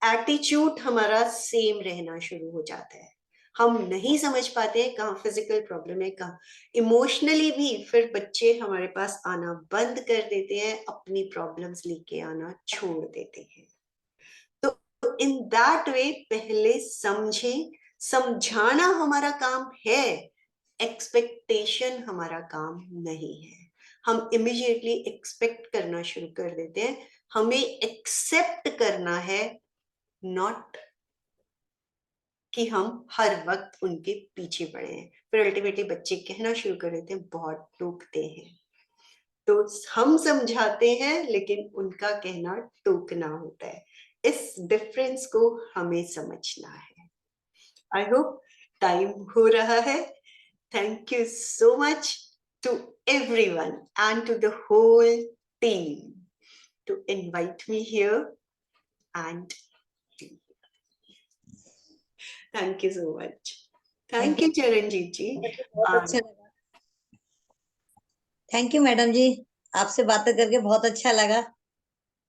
एटीट्यूड हमारा सेम रहना शुरू हो जाता है। हम नहीं समझ पाते हैं कहाँ फिजिकल प्रॉब्लम है, कहाँ इमोशनली भी। फिर बच्चे हमारे पास आना बंद कर देते हैं, अपनी प्रॉब्लम्स लेके आना छोड़ देते हैं। तो इन दैट वे पहले समझें, समझाना हमारा काम है, एक्सपेक्टेशन हमारा काम नहीं है। हम इमिडिएटली एक्सपेक्ट करना शुरू कर देते हैं, हमें एक्सेप्ट करना है, नॉट कि हम हर वक्त उनके पीछे पड़े हैं। फिर अल्टीमेटली बच्चे कहना शुरू कर देते हैं, बहुत टोकते हैं। तो हम समझाते हैं, लेकिन उनका कहना टोकना होता है। इस डिफरेंस को हमें समझना है। आई होप टाइम हो रहा है। Thank you so much to everyone and to the whole team to invite me here and thank you so much. Thank you Charanjit ji. बहुत अच्छा लगा। थैंक यू मैडम जी, आपसे बातें करके बहुत अच्छा लगा।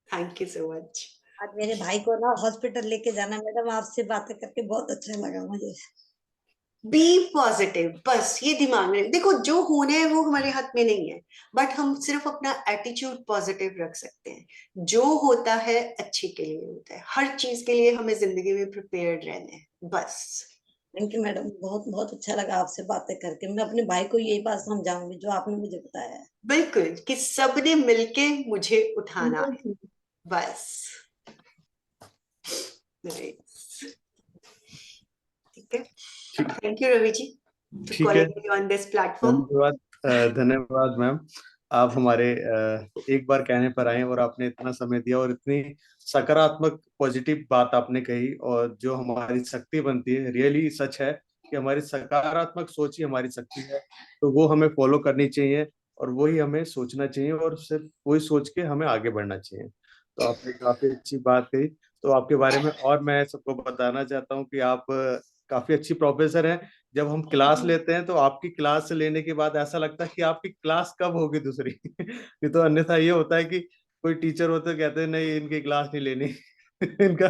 Thank you so much. आज मेरे भाई को ना हॉस्पिटल लेके जाना मैडम, आपसे बातें करके बहुत अच्छा लगा मुझे। बी पॉजिटिव, बस ये दिमाग में देखो, जो होना है वो हमारे हाथ में नहीं है, बट हम सिर्फ अपना एटीट्यूड पॉजिटिव रख सकते हैं। जो होता है अच्छे के लिए होता है, हर चीज के लिए हमें जिंदगी में प्रिपेयर्ड रहना है, बस। थैंक यू मैडम, बहुत बहुत अच्छा लगा आपसे बातें करके। मैं अपने भाई को यही बात समझाऊंगी जो आपने मुझे बताया है। बिल्कुल, कि सबने मिलके मुझे उठाना है, बस। Nice. ठीक है, thank you Ravi ji to ठीक है, calling me on this platform. धन्यवाद। धन्यवाद मैम, आप हमारे एक बार कहने पर आए और आपने इतना समय दिया और इतनी सकारात्मक पॉजिटिव बात आपने कही, और जो हमारी शक्ति बनती है, रियली सच है कि हमारी सकारात्मक सोच ही हमारी शक्ति है। तो वो हमें फॉलो करनी चाहिए और वही हमें सोचना चाहिए, और सिर्फ वही सोच के हमें आगे बढ़ना चाहिए। तो आपने काफी अच्छी बात कही। तो आपके बारे में और मैं सबको बताना चाहता हूँ कि आप काफी अच्छी प्रोफेसर हैं। जब हम क्लास लेते हैं तो आपकी क्लास लेने के बाद ऐसा लगता है कि आपकी क्लास कब होगी दूसरी। नहीं तो अन्यथा ये होता है कि कोई टीचर होते हैं, कहते हैं नहीं इनकी क्लास नहीं लेनी। इनका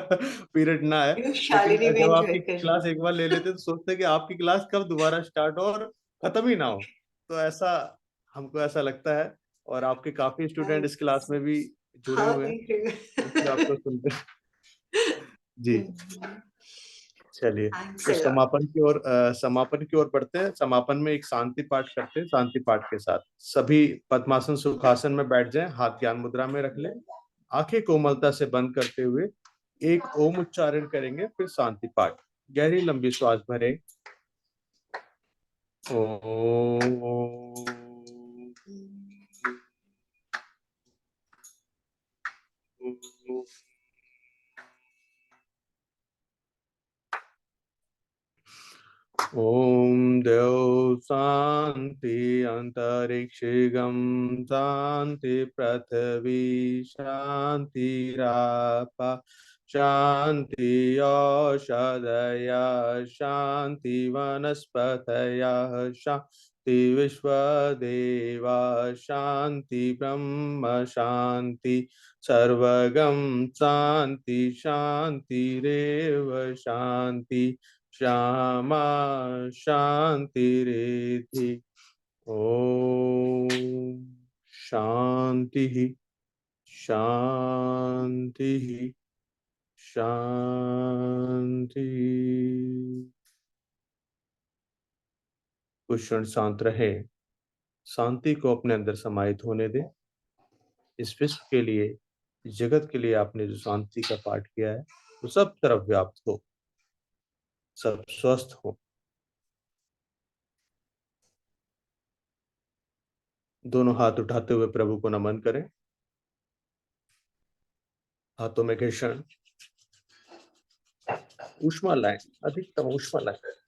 पीरियड ना है। लेकिन शालिनी भी जब एंजॉय आपकी कर रही क्लास एक बार ले लेते हैं तो सोचते हैं कि आपकी क्लास कब दोबारा स्टार्ट हो और खत्म ही ना हो। तो ऐसा हमको ऐसा लगता है, और आपके काफी स्टूडेंट है। इस क्लास में भी जुड़े हाँ हुए हैं, देख रही जो कि आपको हूँ। सुनते हैं। जी, चलिए। थैंक्स तो अ लॉट। समापन की ओर बढ़ते हैं। समापन में एक शांति पाठ करते हैं। शांति पाठ के साथ सभी पद्मासन सुखासन में बैठ जाएं, हाथ ज्ञान मुद्रा में रख लें, आंखें कोमलता से बंद करते हुए एक ओम उच्चारण करेंगे, फिर शांति पाठ। गहरी लंबी श्वास भरें। ओम। ओम देव शांति अंतरिक्षगम शांति पृथ्वी शांति रापा शांति औषधय शांति वनस्पतय शांति विश्वदेवा शांति ब्रह्म शांति सर्वगम शांति शांतिरेव शांति श्यामा शांतिरेधि। ओम शांति शांति शांति। कुछ क्षण शांत रहे, शांति को अपने अंदर समाहित होने दे। इस विश्व के लिए, इस जगत के लिए आपने जो शांति का पाठ किया है वो सब तरफ व्याप्त हो, सब स्वस्थ हो। दोनों हाथ उठाते हुए प्रभु को नमन करें। हाथों में घर्षण, ऊष्मा लाएं, अधिकतम ऊष्मा लाएं।